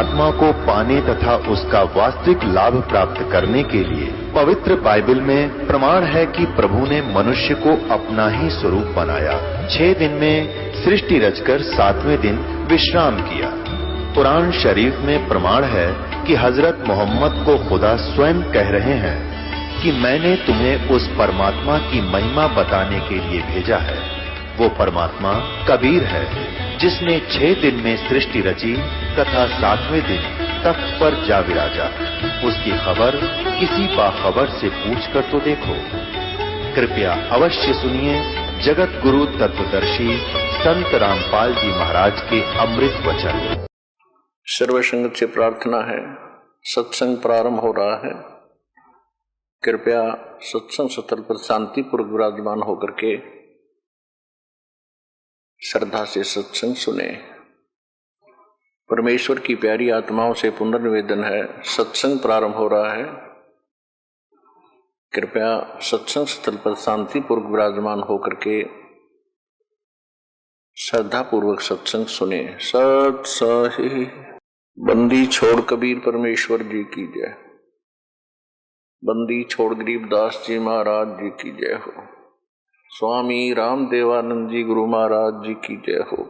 परमात्मा को पाने तथा उसका वास्तविक लाभ प्राप्त करने के लिए पवित्र बाइबल में प्रमाण है कि प्रभु ने मनुष्य को अपना ही स्वरूप बनाया। 6 दिन में सृष्टि रचकर 7वें दिन विश्राम किया। कुरान शरीफ में प्रमाण है कि हजरत मोहम्मद को खुदा स्वयं कह रहे हैं कि मैंने तुम्हें उस परमात्मा की महिमा बताने के लिए भेजा है। वो परमात्मा कबीर है जिसने 6 दिन में सृष्टि रची तथा 7वें दिन तख्त पर जा विराजा। उसकी खबर किसी बाखबर से पूछकर तो देखो। कृपया अवश्य सुनिए जगत गुरु तत्वदर्शी संत रामपाल जी महाराज के अमृत वचन। सर्व संगत से प्रार्थना है, सत्संग प्रारंभ हो रहा है। कृपया सत्संग स्थल पर शांतिपूर्वक विराजमान होकर के श्रद्धा से सत्संग सुने। परमेश्वर की प्यारी आत्माओं से पुनर्निवेदन है, सत्संग प्रारंभ हो रहा है। कृपया सत्संग स्थल पर शांतिपूर्वक विराजमान होकर के श्रद्धा पूर्वक सत्संग सुने। सत सही बंदी छोड़ कबीर परमेश्वर जी की जय। बंदी छोड़ गरीबदास जी महाराज जी की जय हो। स्वामी रामदेवानंद जी गुरु महाराज जी की जय हो।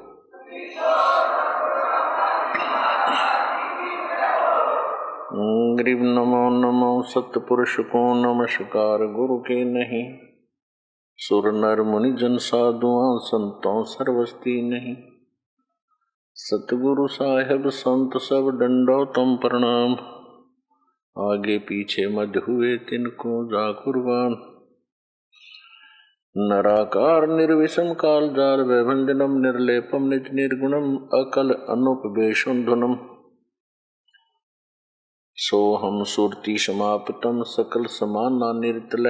गरीब नमो नमो सतपुरुष को नमस्कार गुरु के नहीं। सुर नर मुनि जन साधुआं संतों सर्वस्ती नहीं। सतगुरु साहेब संत सब डंडो तम प्रणाम। आगे पीछे मध हुए तिनको जा कुर्बान। नराकार निर्विषम काल जाल वैभंजनम निर्लेपम निज निर्गुणम अकल अनुपवेशम धुनम। सोहम सुरति समाप्तम सकल समाना निर्तल।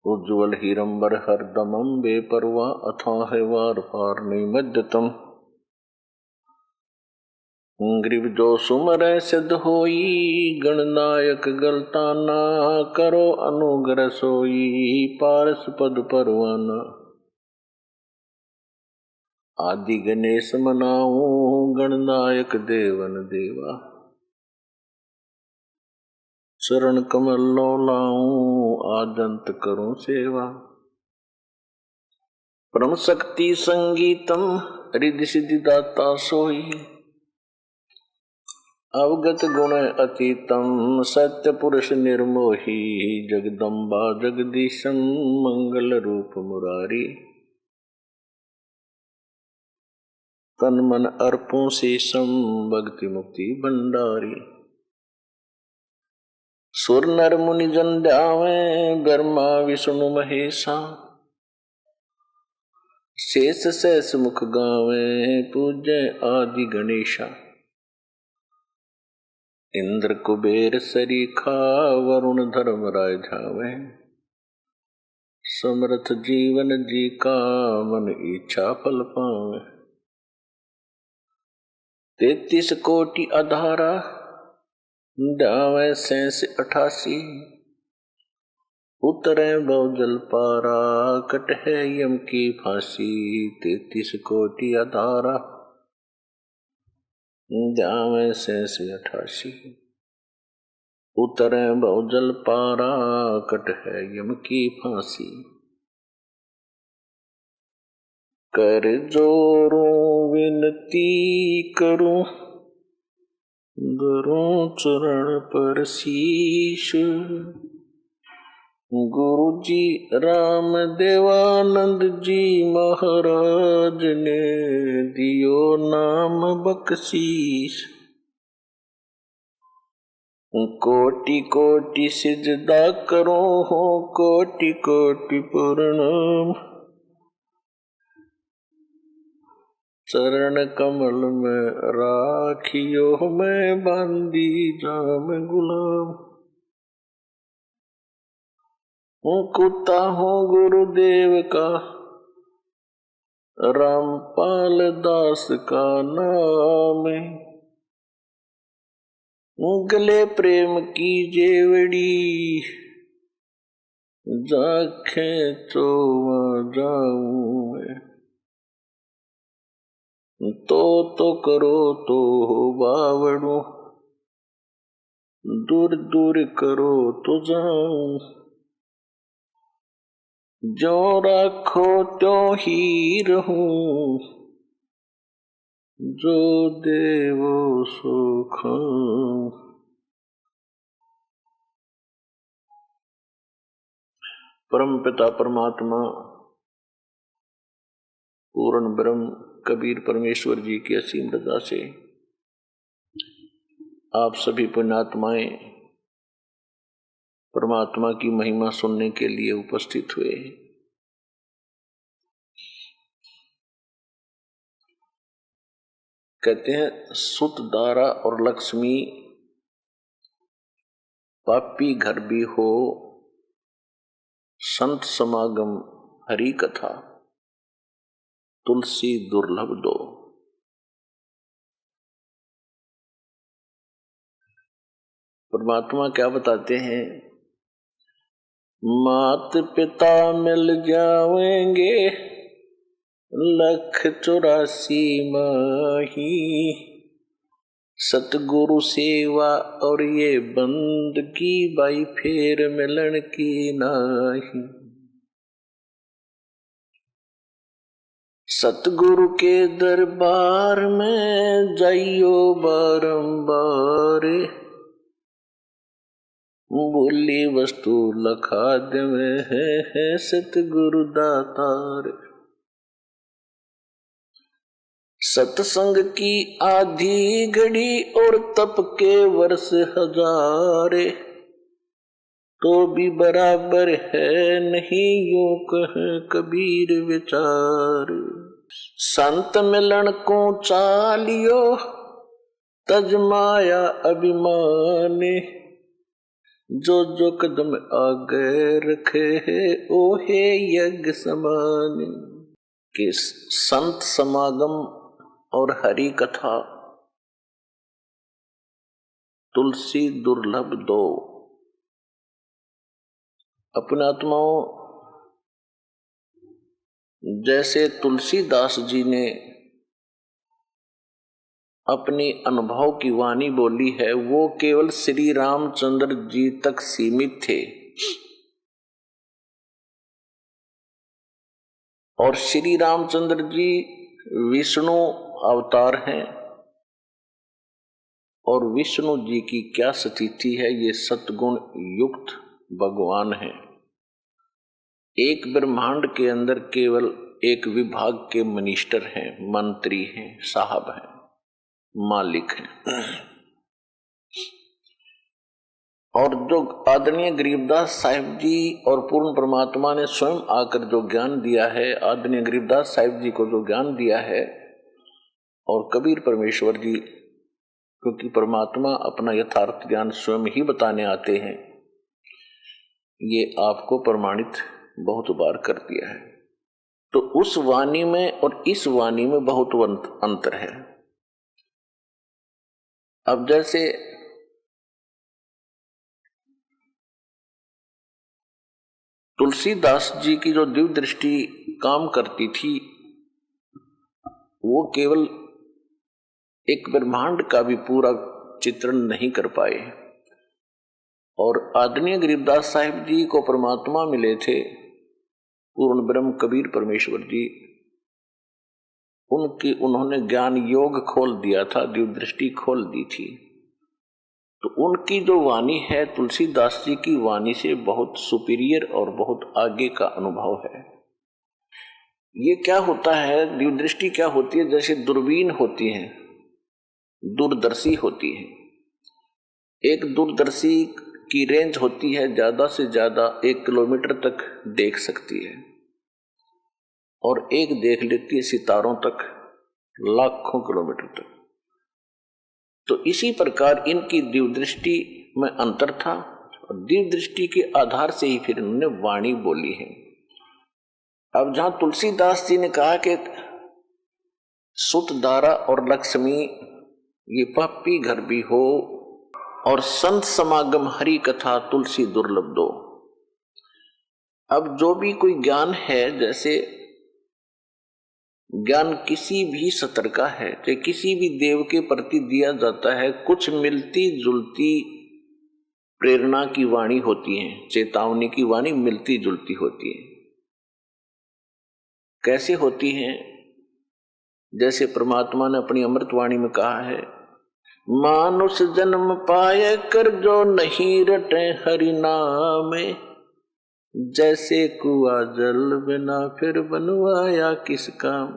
उज्ज्वल हीरंबर हरदमम बेपरवा अथाह वार पार निमज्जतम। ग्रीव जो सुमर सिद्ध होई गणनायक गलताना। करो अनुग्रह सोई पारस पद परवाना। आदि गणेश मनाऊं गणनायक देवन देवा। चरण कमल लो लाऊं आदंत करूं सेवा। परम शक्ति संगीतम रिद्धि सिद्धि दाता सोई। अवगत गुण अतीतम सत्य पुरुष निर्मोही। जगदम्बा जगदीशम मंगल रूप मुरारी। तन मन अर्पों शेषम भक्ति मुक्ति भंडारी। सुर नर मुनि जन ध्यावे ब्रह्मा विष्णु महेशा। शेष सहस मुख गावे पूज्य आदि गणेशा। इंद्र कुबेर सरीखा वरुण धर्म राय झावे। समर्थ जीवन जी का मन इच्छा फल पावे। 33 कोटि अधारा ध्यावे 88। उतरे बहुजल पारा कटहे यम की फांसी। 33 कोटि अधारा ध्यावे 88। उतरे बहुजल पारा कटहे यम की फांसी। कर जोरों विनती करूं गुरु चरण पर शीश। गुरु जी राम देवानंद जी महाराज ने दियो नाम बख्शीश। कोटि कोटि सिजदा करो हो कोटि कोटि प्रणाम। चरण कमल में राखियो मैं बांदी जाम गुलाम। कुत्ता हूँ गुरुदेव का रामपाल दास का नाम। गले प्रेम की जेवड़ी जाखे तो जाऊं मैं। तो करो तो बावड़ू, दूर दूर करो तो जाऊं, जो राखो त्यों ही रहूं, जो देवो सुख। परम पिता परमात्मा पूर्ण ब्रह्म कबीर परमेश्वर जी की असीम रजा से आप सभी पुण्यात्माएं परमात्मा की महिमा सुनने के लिए उपस्थित हुए। कहते हैं सुत दारा और लक्ष्मी पापी घर भी हो, संत समागम हरि कथा तुलसी दुर्लभ दो। परमात्मा क्या बताते हैं? मात पिता मिल जाएंगे 184 माही, सतगुरु सेवा और ये बंदगी बाई फेर मिलन की नाही। सतगुरु के दरबार में जाइयो बारंबार, बोली वस्तु लखा देवे है सतगुरु दातार। सत्संग की आधी घड़ी और तप के वर्ष 1000, तो भी बराबर है नहीं यूं कहे कबीर विचार। संत मिलन को चालियो तजमाया अभिमान, जो जो कदम आगे रखे है ओ है यज्ञ समान। कि संत समागम और हरि कथा तुलसी दुर्लभ दो। अपने आत्माओं, जैसे तुलसीदास जी ने अपनी अनुभव की वाणी बोली है, वो केवल श्री रामचंद्र जी तक सीमित थे। और श्री रामचंद्र जी विष्णु अवतार हैं और विष्णु जी की क्या स्थिति है, ये सतगुण युक्त भगवान है। एक ब्रह्मांड के अंदर केवल एक विभाग के मिनिस्टर हैं, मंत्री हैं, साहब हैं, मालिक हैं। और जो आदरणीय गरीबदास साहिब जी और पूर्ण परमात्मा ने स्वयं आकर जो ज्ञान दिया है, आदरणीय गरीबदास साहिब जी को जो ज्ञान दिया है, और कबीर परमेश्वर जी, क्योंकि परमात्मा अपना यथार्थ ज्ञान स्वयं ही बताने आते हैं, ये आपको प्रमाणित बहुत बार कर दिया है। तो उस वाणी में और इस वाणी में बहुत अंतर है। अब जैसे तुलसीदास जी की जो दिव्य दृष्टि काम करती थी, वो केवल एक ब्रह्मांड का भी पूरा चित्रण नहीं कर पाए। और आदरणीय गरीबदास साहिब जी को परमात्मा मिले थे, पूर्ण ब्रह्म कबीर परमेश्वर जी, उन्होंने ज्ञान योग खोल दिया था, दिव्य दृष्टि खोल दी थी। तो उनकी जो वाणी है तुलसीदास जी की वाणी से बहुत सुपीरियर और बहुत आगे का अनुभव है। ये क्या होता है, दिव्य दृष्टि क्या होती है? जैसे दूरबीन होती है, दूरदर्शी होती है। एक दूरदर्शी की रेंज होती है ज्यादा से ज्यादा 1 किलोमीटर तक देख सकती है, और एक देख लेती है सितारों तक, लाखों किलोमीटर तक। तो इसी प्रकार इनकी दिव्य दृष्टि में अंतर था, और दिव्य दृष्टि के आधार से ही फिर इन्होंने वाणी बोली है। अब जहां तुलसीदास जी ने कहा कि सुत दारा और लक्ष्मी ये पापी घर भी हो, और संत समागम हरि कथा तुलसी दुर्लभ दो। अब जो भी कोई ज्ञान है, जैसे ज्ञान किसी भी स्तर का है, चाहे किसी भी देव के प्रति दिया जाता है, कुछ मिलती जुलती प्रेरणा की वाणी होती है, चेतावनी की वाणी मिलती जुलती होती है। कैसे होती है? जैसे परमात्मा ने अपनी अमृतवाणी में कहा है, मानुष जन्म पाए कर जो नहीं रटे हरि नाम, जैसे कुआ जल बिना फिर बनवाया किस काम।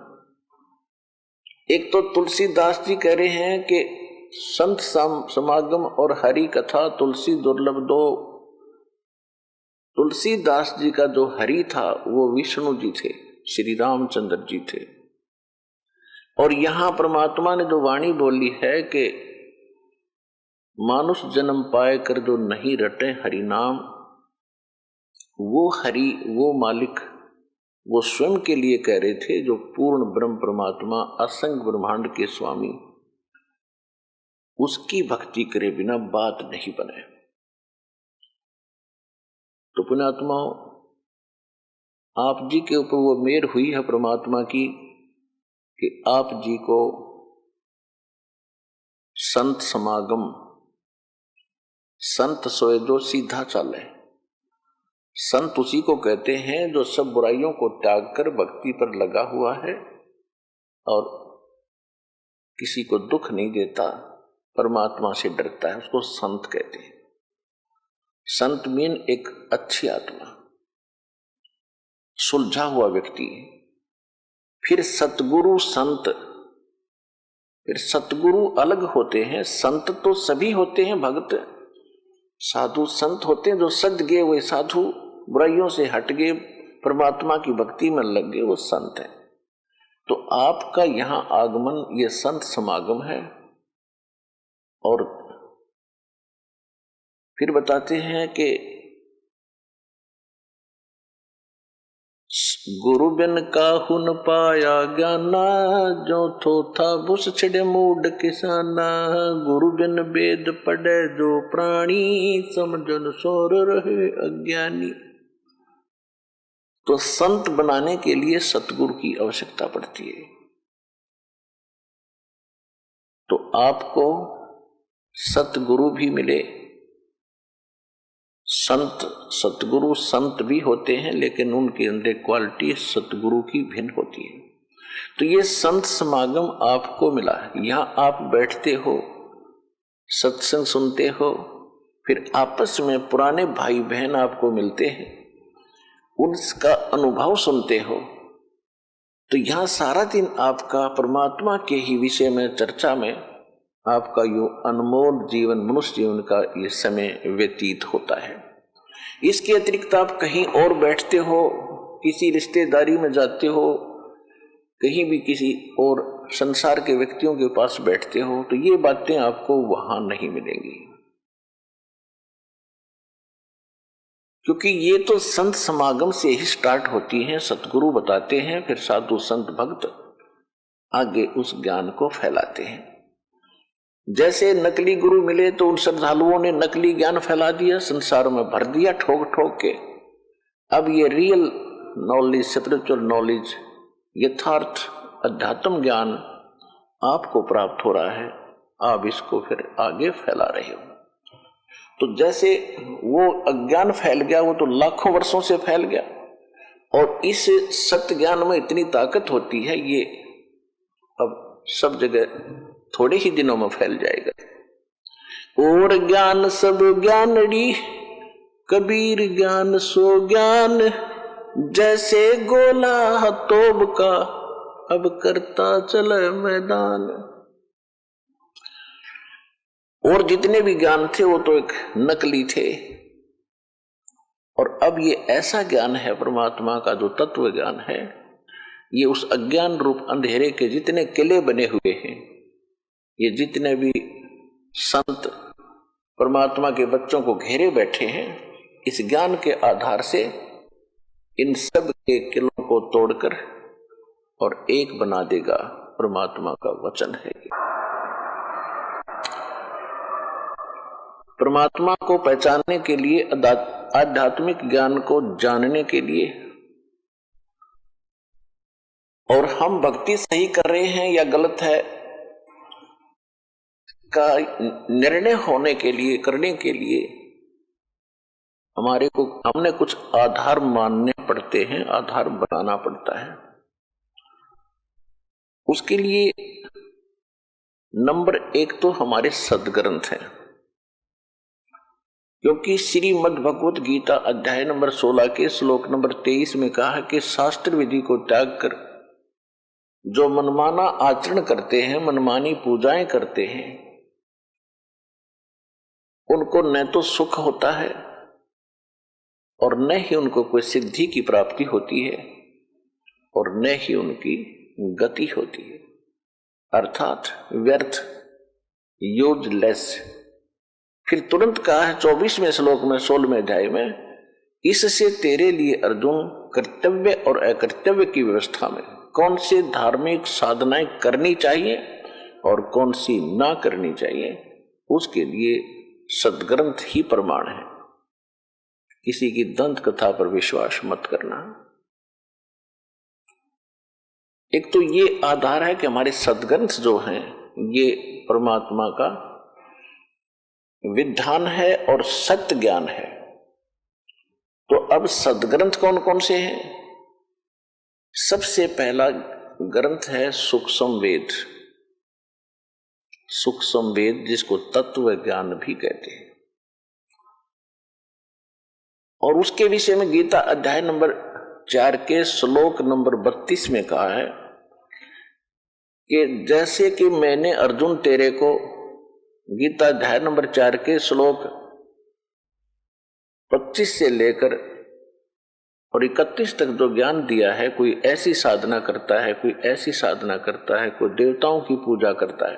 एक तो तुलसीदास जी कह रहे हैं कि संत समागम और हरि कथा तुलसी दुर्लभ दो। तुलसीदास जी का जो हरि था वो विष्णु जी थे, श्री रामचंद्र जी थे। और यहां परमात्मा ने जो वाणी बोली है कि मानुष जन्म पाए कर जो नहीं रटे हरि नाम, वो हरि, वो मालिक, वो स्वयं के लिए कह रहे थे, जो पूर्ण ब्रह्म परमात्मा असंख्य ब्रह्मांड के स्वामी, उसकी भक्ति करे बिना बात नहीं बने। तो पुण्यात्माओं, आप जी के ऊपर वो मेहर हुई है परमात्मा की कि आप जी को संत समागम, संत सोए जो सीधा चले। संत उसी को कहते हैं जो सब बुराइयों को त्याग कर भक्ति पर लगा हुआ है और किसी को दुख नहीं देता, परमात्मा से डरता है, उसको संत कहते हैं। संत मीन एक अच्छी आत्मा, सुलझा हुआ व्यक्ति। फिर सतगुरु संत, फिर सतगुरु अलग होते हैं, संत तो सभी होते हैं, भक्त साधु संत होते हैं जो सज गए, वे साधु बुराइयों से हट गए, परमात्मा की भक्ति में लग गए, वो संत है। तो आपका यहां आगमन ये संत समागम है। और फिर बताते हैं कि गुरु बिन काहू न पाया ज्ञाना, जो थो था बुस छिड़े मूड किसाना। गुरु बिन वेद पढ़े जो प्राणी, समझन सोर रहे अज्ञानी। तो संत बनाने के लिए सतगुरु की आवश्यकता पड़ती है। तो आपको सतगुरु भी मिले। संत, सतगुरु संत भी होते हैं, लेकिन उनके अंदर क्वालिटी सतगुरु की भिन्न होती है। तो ये संत समागम आपको मिला है। यहां आप बैठते हो, सत्संग सुनते हो, फिर आपस में पुराने भाई बहन आपको मिलते हैं, उनका अनुभव सुनते हो। तो यहां सारा दिन आपका परमात्मा के ही विषय में चर्चा में आपका यो अनमोल जीवन, मनुष्य जीवन का ये समय व्यतीत होता है। इसके अतिरिक्त आप कहीं और बैठते हो, किसी रिश्तेदारी में जाते हो, कहीं भी किसी और संसार के व्यक्तियों के पास बैठते हो, तो ये बातें आपको वहां नहीं मिलेंगी। क्योंकि ये तो संत समागम से ही स्टार्ट होती हैं। सतगुरु बताते हैं, फिर साधु संत भक्त आगे उस ज्ञान को फैलाते हैं। जैसे नकली गुरु मिले तो उन श्रद्धालुओं ने नकली ज्ञान फैला दिया, संसार में भर दिया ठोक ठोक के। अब ये रियल नॉलेज, स्पिरिचुअल नॉलेज, यथार्थ अध्यात्म ज्ञान आपको प्राप्त हो रहा है, आप इसको फिर आगे फैला रहे हो। तो जैसे वो अज्ञान फैल गया, वो तो लाखों वर्षों से फैल गया, और इस सत्य ज्ञान में इतनी ताकत होती है, ये अब सब जगह थोड़े ही दिनों में फैल जाएगा। और ज्ञान सब ज्ञानड़ी, कबीर ज्ञान सो ज्ञान, जैसे गोला तोब का अब करता चले मैदान। और जितने भी ज्ञान थे वो तो एक नकली थे, और अब ये ऐसा ज्ञान है परमात्मा का जो तत्व ज्ञान है, ये उस अज्ञान रूप अंधेरे के जितने किले बने हुए हैं, ये जितने भी संत परमात्मा के बच्चों को घेरे बैठे हैं, इस ज्ञान के आधार से इन सब के किलों को तोड़कर और एक बना देगा, परमात्मा का वचन है। परमात्मा को पहचानने के लिए, आध्यात्मिक ज्ञान को जानने के लिए और हम भक्ति सही कर रहे हैं या गलत है का निर्णय होने के लिए, करने के लिए हमने कुछ आधार मानने पड़ते हैं, आधार बनाना पड़ता है। उसके लिए नंबर 1 तो हमारे सदग्रंथ हैं, क्योंकि श्रीमद् भगवत गीता अध्याय नंबर 16 के श्लोक नंबर 23 में कहा है कि शास्त्र विधि को त्याग कर जो मनमाना आचरण करते हैं, मनमानी पूजाएं करते हैं, उनको न तो सुख होता है और न ही उनको कोई सिद्धि की प्राप्ति होती है और न ही उनकी गति होती है, अर्थात व्यर्थ, यूजलेस। फिर तुरंत कहा है 24वें श्लोक में 16वें अध्याय में, इससे तेरे लिए अर्जुन कर्तव्य और अकर्तव्य की व्यवस्था में कौन सी धार्मिक साधनाएं करनी चाहिए और कौन सी ना करनी चाहिए, उसके लिए सदग्रंथ ही प्रमाण है। किसी की दंत कथा पर विश्वास मत करना। एक तो ये आधार है कि हमारे सदग्रंथ जो हैं ये परमात्मा का विधान है और सत्य ज्ञान है। तो अब सदग्रंथ कौन कौन से हैं? सबसे पहला ग्रंथ है सूक्ष्म वेद। सूक्ष्म वेद जिसको तत्व ज्ञान भी कहते हैं, और उसके विषय में गीता अध्याय नंबर 4 के श्लोक नंबर 32 में कहा है कि जैसे कि मैंने अर्जुन तेरे को गीता अध्याय नंबर 4 के श्लोक 25 से लेकर और 31 तक जो ज्ञान दिया है, कोई ऐसी साधना करता है, कोई ऐसी साधना करता है, कोई देवताओं की पूजा करता है,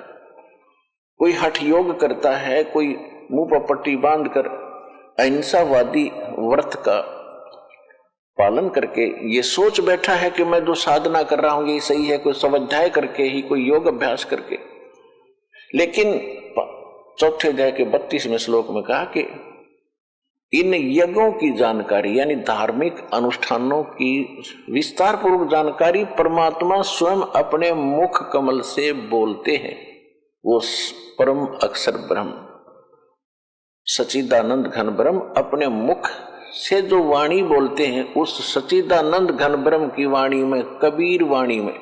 कोई हठ योग करता है, कोई मुंह पर पट्टी बांधकर अहिंसावादी व्रत का पालन करके ये सोच बैठा है कि मैं जो साधना कर रहा हूं ये सही है, कोई स्वाध्याय करके ही, कोई योग अभ्यास करके। लेकिन 4 अध्याय के 32वें श्लोक में कहा कि इन यज्ञों की जानकारी यानी धार्मिक अनुष्ठानों की विस्तार पूर्वक जानकारी परमात्मा स्वयं अपने मुख कमल से बोलते हैं। वो परम अक्षर ब्रह्म सच्चिदानंद घन ब्रह्म अपने मुख से जो वाणी बोलते हैं, उस सच्चिदानंद घन ब्रह्म की वाणी में, कबीर वाणी में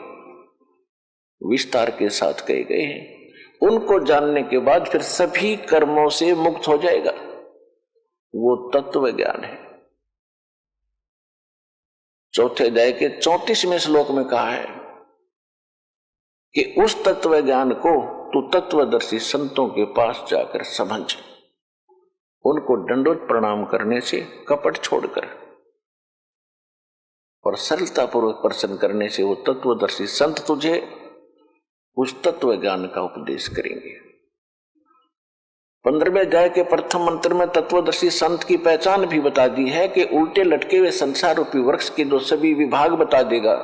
विस्तार के साथ कहे गए हैं। उनको जानने के बाद फिर सभी कर्मों से मुक्त हो जाएगा। वो तत्व ज्ञान है। 4 अध्याय के 34वें श्लोक में कहा है कि उस तत्व ज्ञान को तू तत्वदर्शी संतों के पास जाकर समझ, उनको दंडोत प्रणाम करने से, कपट छोड़कर और सरलता पूर्वक प्रसन्न करने से वो तत्वदर्शी संत तुझे उस तत्व ज्ञान का उपदेश करेंगे। 15वें अध्याय के प्रथम मंत्र में तत्वदर्शी संत की पहचान भी बता दी है कि उल्टे लटके हुए संसार रूपी वृक्ष के जो सभी विभाग बता देगा।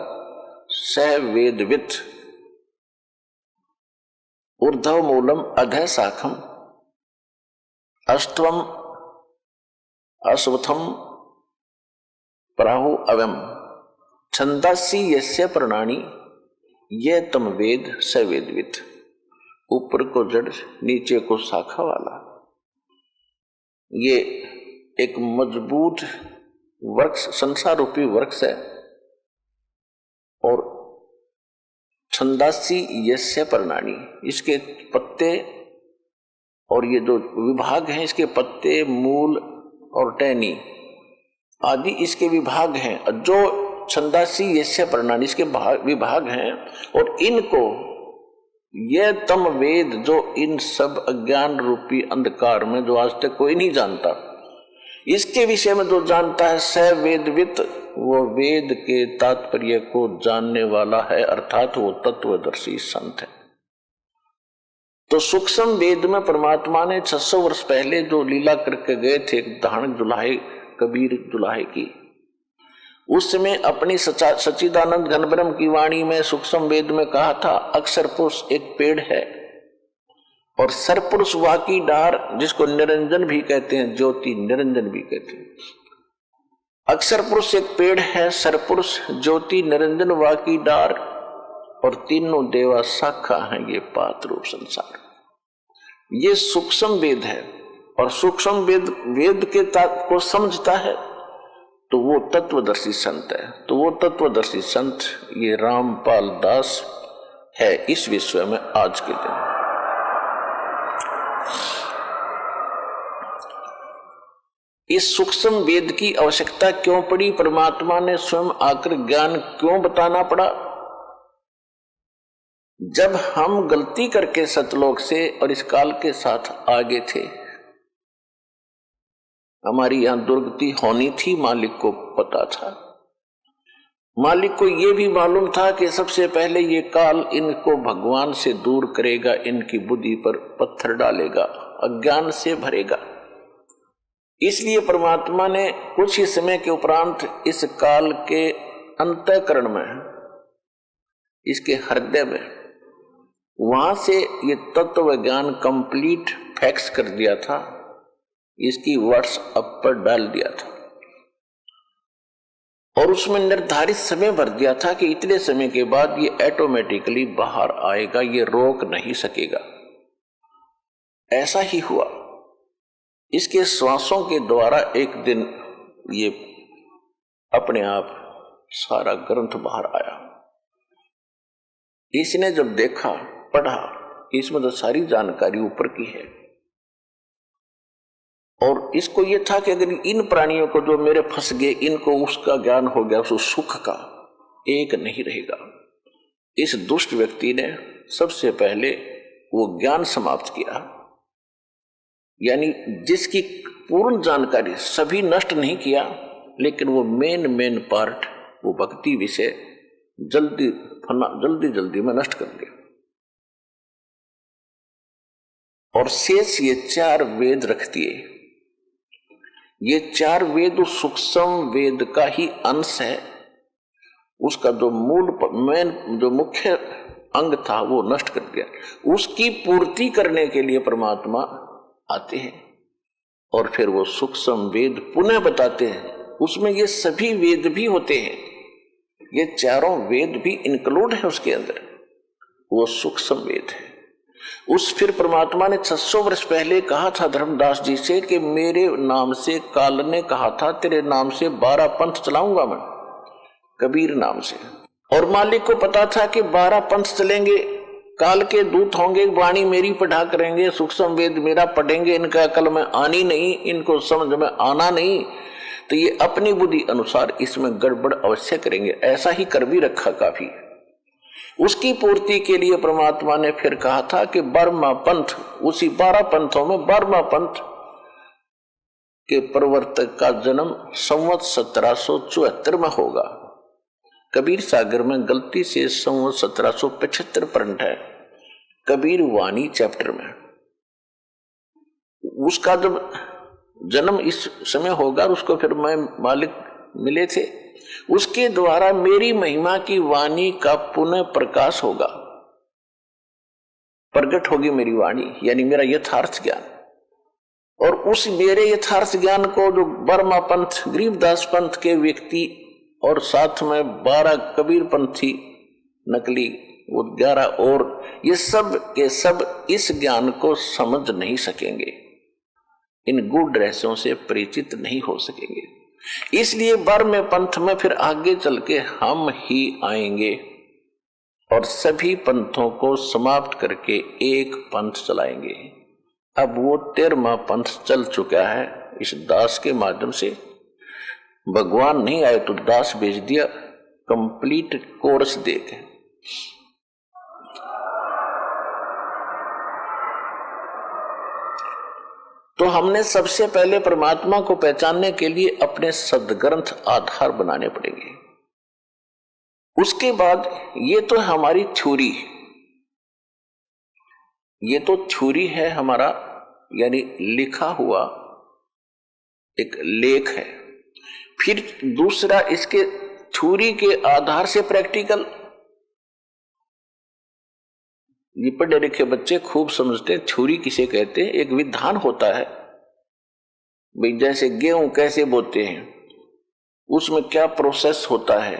सह वेदवित ऊर्ध्व मूलम अधः शाखम अष्टवम अश्वत्थम प्राहु अवम छंदासी यस्य प्रणानी ये तम वेद स वेदवित। ऊपर को जड़, नीचे को शाखा वाला ये एक मजबूत वृक्ष, संसार रूपी वृक्ष है। और छंदासी यस्य प्रणानी, इसके पत्ते और ये जो विभाग हैं, इसके पत्ते, मूल और टहनी आदि इसके विभाग हैं। जो छंदासी यस्य प्रणानी इसके विभाग हैं, और इनको ये तम वेद, जो इन सब अज्ञान रूपी अंधकार में जो आज तक कोई नहीं जानता, इसके विषय में जो जानता है स वेदवित, वो वेद के तात्पर्य को जानने वाला है, अर्थात वो तत्वदर्शी संत है। तो सूक्ष्म वेद में परमात्मा ने 600 वर्ष पहले जो लीला करके गए थे, धारण जुलाहे, कबीर जुलाहे की, उसमें अपनी सच्चिदानंद घन ब्रह्म की वाणी में सूक्ष्म वेद में कहा था अक्षर पुरुष एक पेड़ है और सरपुरुष वाकी डार, जिसको निरंजन भी कहते हैं, ज्योति निरंजन भी कहते हैं। अक्षर पुरुष एक पेड़ है, सरपुरुष ज्योति निरंजन वाकी डार और तीनों देवा शाखा हैं ये पात रूप संसार। ये सूक्ष्म वेद है और सूक्ष्म वेद के तात्पर्य को समझता है तो वो तत्वदर्शी संत है। तो वो तत्वदर्शी संत ये रामपाल दास है इस विश्व में आज के दिन। इस सूक्ष्म वेद की आवश्यकता क्यों पड़ी? परमात्मा ने स्वयं आकर ज्ञान क्यों बताना पड़ा? जब हम गलती करके सतलोक से और इस काल के साथ आगे थे, हमारी यहां दुर्गति होनी थी, मालिक को पता था। मालिक को यह भी मालूम था कि सबसे पहले ये काल इनको भगवान से दूर करेगा, इनकी बुद्धि पर पत्थर डालेगा, अज्ञान से भरेगा। इसलिए परमात्मा ने कुछ ही समय के उपरांत इस काल के अंतःकरण में, इसके हृदय में, वहां से ये तत्व ज्ञान कंप्लीट फैक्स कर दिया था, इसकी व्हाट्सएप पर डाल दिया था और उसमें निर्धारित समय भर दिया था कि इतने समय के बाद ये ऑटोमेटिकली बाहर आएगा, ये रोक नहीं सकेगा। ऐसा ही हुआ। इसके श्वासों के द्वारा एक दिन ये अपने आप सारा ग्रंथ बाहर आया। इसने जब देखा, पढ़ा, इसमें तो सारी जानकारी ऊपर की है और इसको ये था कि अगर इन प्राणियों को जो मेरे फंस गए, इनको उसका ज्ञान हो गया, उस सुख का एक नहीं रहेगा। इस दुष्ट व्यक्ति ने सबसे पहले वो ज्ञान समाप्त किया, यानी जिसकी पूर्ण जानकारी सभी नष्ट नहीं किया, लेकिन वो मेन पार्ट, वो भक्ति विषय जल्दी में नष्ट कर दिया। और शेष ये 4 वेद रख दिए। ये 4 वेद उस सूक्ष्म वेद का ही अंश है। उसका जो जो मुख्य अंग था वो नष्ट कर दिया। उसकी पूर्ति करने के लिए परमात्मा आते हैं और फिर वो सूक्ष्म वेद पुनः बताते हैं। उसमें ये सभी वेद भी होते हैं, ये चारों वेद भी इंक्लूड है उसके अंदर, वो सूक्ष्म वेद है। उस फिर परमात्मा ने 600 वर्ष पहले कहा था धर्मदास जी से कि मेरे नाम से काल ने कहा था तेरे नाम से 12 पंथ चलाऊंगा मैं, कबीर नाम से। और मालिक को पता था कि 12 पंथ चलेंगे, काल के दूत होंगे, वाणी मेरी पढ़ा करेंगे, सूक्ष्म वेद मेरा पढ़ेंगे, इनका अकल में आनी नहीं, इनको समझ में आना नहीं, तो ये अपनी बुद्धि अनुसार इसमें गड़बड़ अवश्य करेंगे। ऐसा ही कर भी रखा काफी। उसकी पूर्ति के लिए परमात्मा ने फिर कहा था कि 12वां पंथ, उसी 12 पंथों में 12वां पंथ के प्रवर्तक का जन्म संवत 1774 में होगा। कबीर सागर में गलती से संवत 1775 प्रिंट है, कबीर वाणी चैप्टर में। उसका जब जन्म इस समय होगा, उसको फिर मैं मालिक मिले थे, उसके द्वारा मेरी महिमा की वाणी का पुनः प्रकाश होगा, प्रकट होगी मेरी वाणी, यानी मेरा यथार्थ ज्ञान। और उस मेरे यथार्थ ज्ञान को जो बर्मा पंथ, गरीबदास पंथ के व्यक्ति और साथ में 12 कबीर पंथी नकली, वो 11 और, ये सब के सब इस ज्ञान को समझ नहीं सकेंगे, इन गूढ़ रहस्यों से परिचित नहीं हो सकेंगे। इसलिए बर्मे पंथ में फिर आगे चल के हम ही आएंगे और सभी पंथों को समाप्त करके एक पंथ चलाएंगे। अब वो 13वां पंथ चल चुका है इस दास के माध्यम से। भगवान नहीं आए तो दास भेज दिया कंप्लीट कोर्स देके। तो हमने सबसे पहले परमात्मा को पहचानने के लिए अपने सदग्रंथ आधार बनाने पड़ेंगे। उसके बाद ये तो हमारी थ्योरी, ये तो थ्योरी है हमारा, यानी लिखा हुआ एक लेख है। फिर दूसरा इसके थ्योरी के आधार से प्रैक्टिकल। ये पढ़े लिखे बच्चे खूब समझते हैं थ्योरी किसे कहते हैं। एक विधान होता है भाई, जैसे गेहूं कैसे बोते हैं, उसमें क्या प्रोसेस होता है,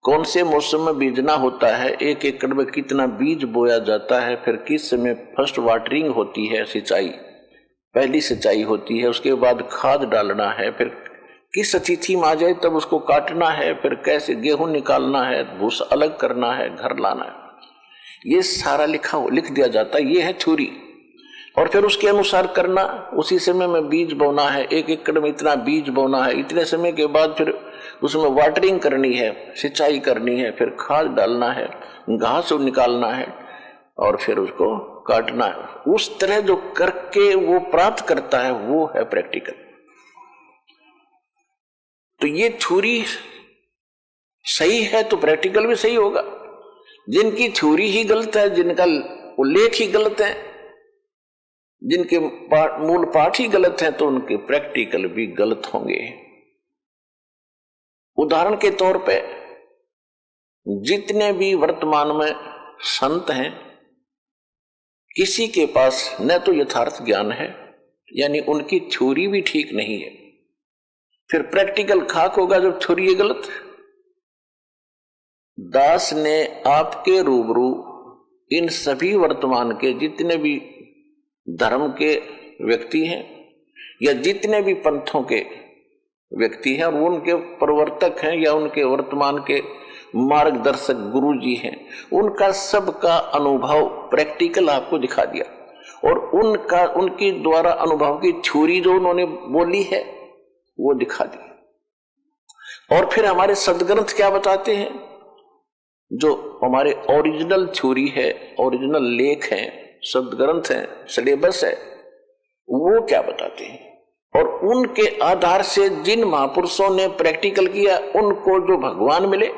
कौन से मौसम में बीजना होता है, 1 एकड़ में कितना बीज बोया जाता है, फिर किस समय फर्स्ट वाटरिंग होती है, सिंचाई, पहली सिंचाई होती है, उसके बाद खाद डालना है, फिर किस तिथि में आ जाए तब उसको काटना है, फिर कैसे गेहूं निकालना है, भूसा अलग करना है, घर लाना है, ये सारा लिख दिया जाता है। ये है थ्योरी। और फिर उसके अनुसार करना, उसी समय में बीज बोना है, 1 एकड़ में इतना बीज बोना है, इतने समय के बाद फिर उसमें वाटरिंग करनी है, सिंचाई करनी है, फिर खाद डालना है, घास निकालना है और फिर उसको काटना है। उस तरह जो करके वो प्राप्त करता है वो है प्रैक्टिकल। तो ये थ्योरी सही है तो प्रैक्टिकल भी सही होगा। जिनकी थ्योरी ही गलत है, जिनका उल्लेख ही गलत है, जिनके मूल पाठ ही गलत है, तो उनके प्रैक्टिकल भी गलत होंगे। उदाहरण के तौर पे जितने भी वर्तमान में संत हैं, किसी के पास न तो यथार्थ ज्ञान है, यानी उनकी थ्योरी भी ठीक नहीं है, फिर प्रैक्टिकल खाक होगा जब थ्योरी है गलत। दास ने आपके रूबरू इन सभी वर्तमान के जितने भी धर्म के व्यक्ति हैं या जितने भी पंथों के व्यक्ति हैं और वो उनके प्रवर्तक हैं या उनके वर्तमान के मार्गदर्शक गुरु जी हैं, उनका सबका अनुभव प्रैक्टिकल आपको दिखा दिया और उनकी द्वारा अनुभव की थ्योरी जो उन्होंने बोली है वो दिखा दी। और फिर हमारे सदग्रंथ क्या बताते हैं, जो हमारे ओरिजिनल थ्योरी है, ओरिजिनल लेख हैं, सदग्रंथ हैं, सिलेबस है, वो क्या बताते हैं। और उनके आधार से जिन महापुरुषों ने प्रैक्टिकल किया, उनको जो भगवान मिले,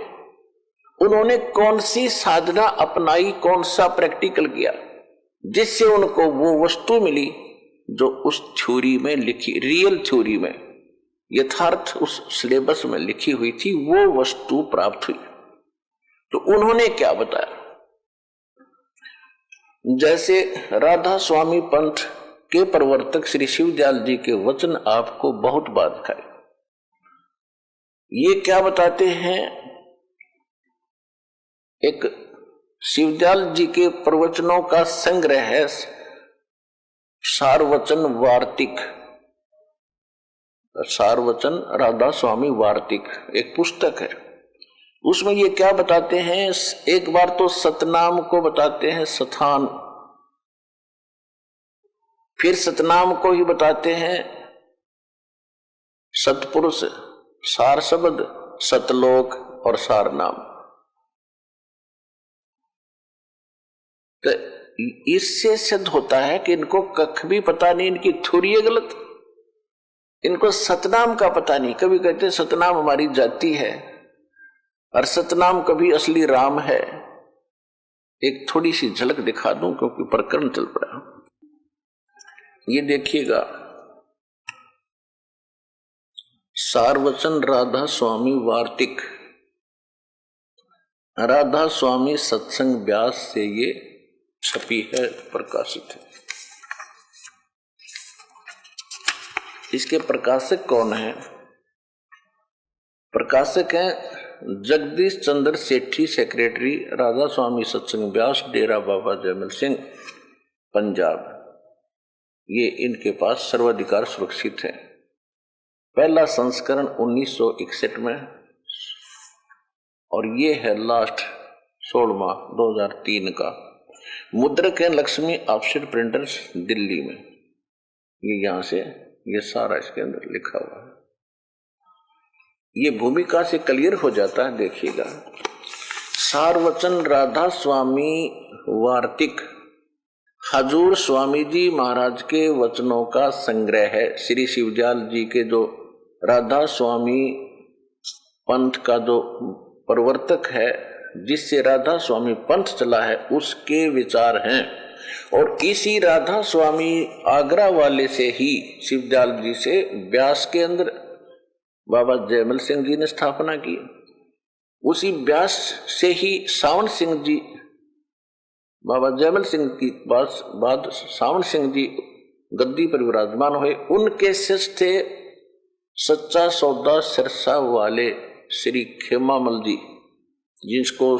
उन्होंने कौन सी साधना अपनाई, कौन सा प्रैक्टिकल किया, जिससे उनको वो वस्तु मिली जो उस थ्योरी में लिखी, रियल थ्योरी में, यथार्थ उस सिलेबस में लिखी हुई थी, वो वस्तु प्राप्त हुई। तो उन्होंने क्या बताया, जैसे राधा स्वामी पंथ के प्रवर्तक श्री शिवदयाल जी के वचन आपको बहुत बार दिखाए। ये क्या बताते हैं, एक शिवदयाल जी के प्रवचनों का संग्रह है सारवचन वार्तिक, सारवचन राधा स्वामी वार्तिक एक पुस्तक है। उसमें ये क्या बताते हैं, एक बार तो सतनाम को बताते हैं सथान, फिर सतनाम को ही बताते हैं सतपुरुष, सार शब्द, सतलोक और सार नाम। तो इससे सिद्ध होता है कि इनको कख भी पता नहीं, इनकी थ्योरी है गलत, इनको सतनाम का पता नहीं। कभी कहते सतनाम हमारी जाति है और सतनाम कभी असली राम है। एक थोड़ी सी झलक दिखा दूं क्योंकि प्रकरण चल पड़ा। ये देखिएगा, सारवचन राधा स्वामी वार्तिक, राधा स्वामी सत्संग व्यास से ये छपी है, प्रकाशित है। इसके प्रकाशक कौन है? प्रकाशक हैं जगदीश चंद्र सेठी, सेक्रेटरी, राधा स्वामी सत्संग व्यास, डेरा बाबा जयमल सिंह, पंजाब। ये इनके पास सर्वाधिकार सुरक्षित है। पहला संस्करण 1961 में और ये है लास्ट 16वां 2003 का। मुद्रक है लक्ष्मी ऑफसेट प्रिंटर्स, दिल्ली में। ये यहां से ये सारा इसके अंदर लिखा हुआ है। ये भूमिका से क्लियर हो जाता है, देखिएगा। सारवचन राधा स्वामी वार्तिक हजूर स्वामी जी महाराज के वचनों का संग्रह है। श्री शिवदयाल जी के जो राधा स्वामी पंथ का जो प्रवर्तक है, जिससे राधा स्वामी पंथ चला है, उसके विचार हैं। और इसी राधा स्वामी आगरा वाले से ही शिवदयाल जी से व्यास के अंदर बाबा जयमल सिंह जी ने स्थापना की। उसी व्यास से ही सावन सिंह जी, बाबा जयमल सिंह की बाद सावन सिंह जी गद्दी पर विराजमान हुए। उनके शिष्य थे सच्चा सौदा सिरसा वाले श्री खेमामल जी, जिसको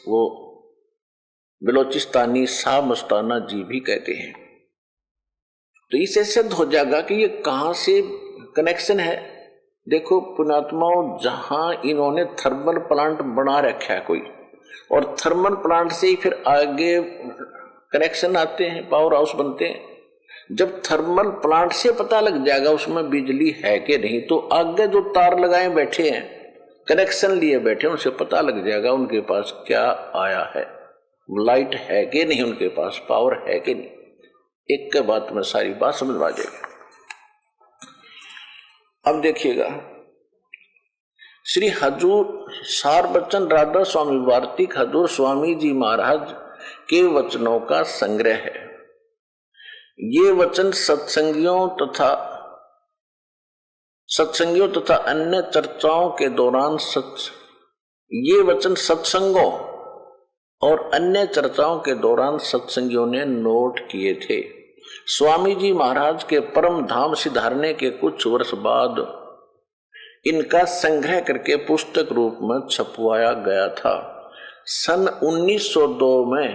वो बलोचिस्तानी शाह मस्ताना जी भी कहते हैं। तो इससे सिद्ध हो जाएगा कि ये कहां से कनेक्शन है। देखो पुण्यात्माओं, जहां इन्होंने थर्मल प्लांट बना रखा है कोई, और थर्मल प्लांट से ही फिर आगे कनेक्शन आते हैं, पावर हाउस बनते हैं। जब थर्मल प्लांट से पता लग जाएगा उसमें बिजली है कि नहीं, तो आगे जो तार लगाए बैठे हैं, कनेक्शन लिए बैठे, उनसे पता लग जाएगा उनके पास क्या आया है, लाइट है कि नहीं, उनके पास पावर है कि नहीं। एक के बाद में सारी बात समझ में आ जाएगी। अब देखिएगा, श्री हजूर सार बच्चन राधा स्वामी वार्तिक हजूर स्वामी जी महाराज के वचनों का संग्रह है। ये वचन सत्संगियों तथा अन्य चर्चाओं के दौरान ये वचन सत्संगों और अन्य चर्चाओं के दौरान सत्संगियों ने नोट किए थे। स्वामी जी महाराज के परम धाम सिधारने के कुछ वर्ष बाद इनका संग्रह करके पुस्तक रूप में छपवाया गया था। सन 1902 में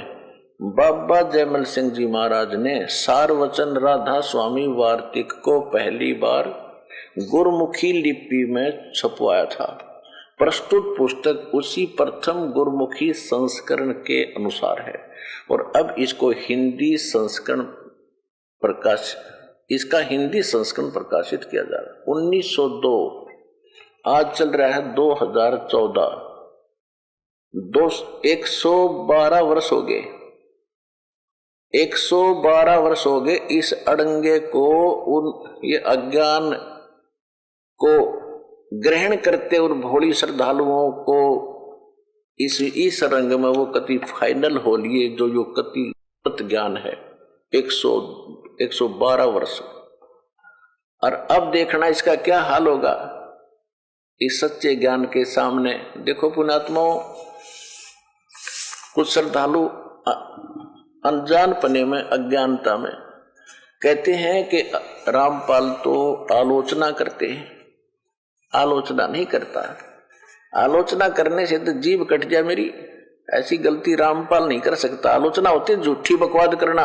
बाबा जयमल सिंह जी महाराज ने सार वचन राधा स्वामी वार्तिक को पहली बार गुरमुखी लिपि में छपवाया था। प्रस्तुत पुस्तक उसी प्रथम गुरमुखी संस्करण के अनुसार है और अब इसको हिंदी संस्करण हिंदी संस्करण प्रकाशित किया जा रहा है। 1902, आज चल रहा है 2014, 112 वर्ष हो गए। 112 वर्ष हो गए इस अड़ंगे को, ये अज्ञान को ग्रहण करते और भोली श्रद्धालुओं को इस रंग में वो कति फाइनल हो लिए जो कति ज्ञान है। 112 वर्ष, और अब देखना इसका क्या हाल होगा इस सच्चे ज्ञान के सामने। देखो पुण्यात्माओं, कुछ श्रद्धालु अनजान पने में, अज्ञानता में कहते हैं कि रामपाल तो आलोचना करते हैं। आलोचना नहीं करता, आलोचना करने से तो जीभ कट जाए मेरी, ऐसी गलती रामपाल नहीं कर सकता। आलोचना होती है झूठी बकवाद करना,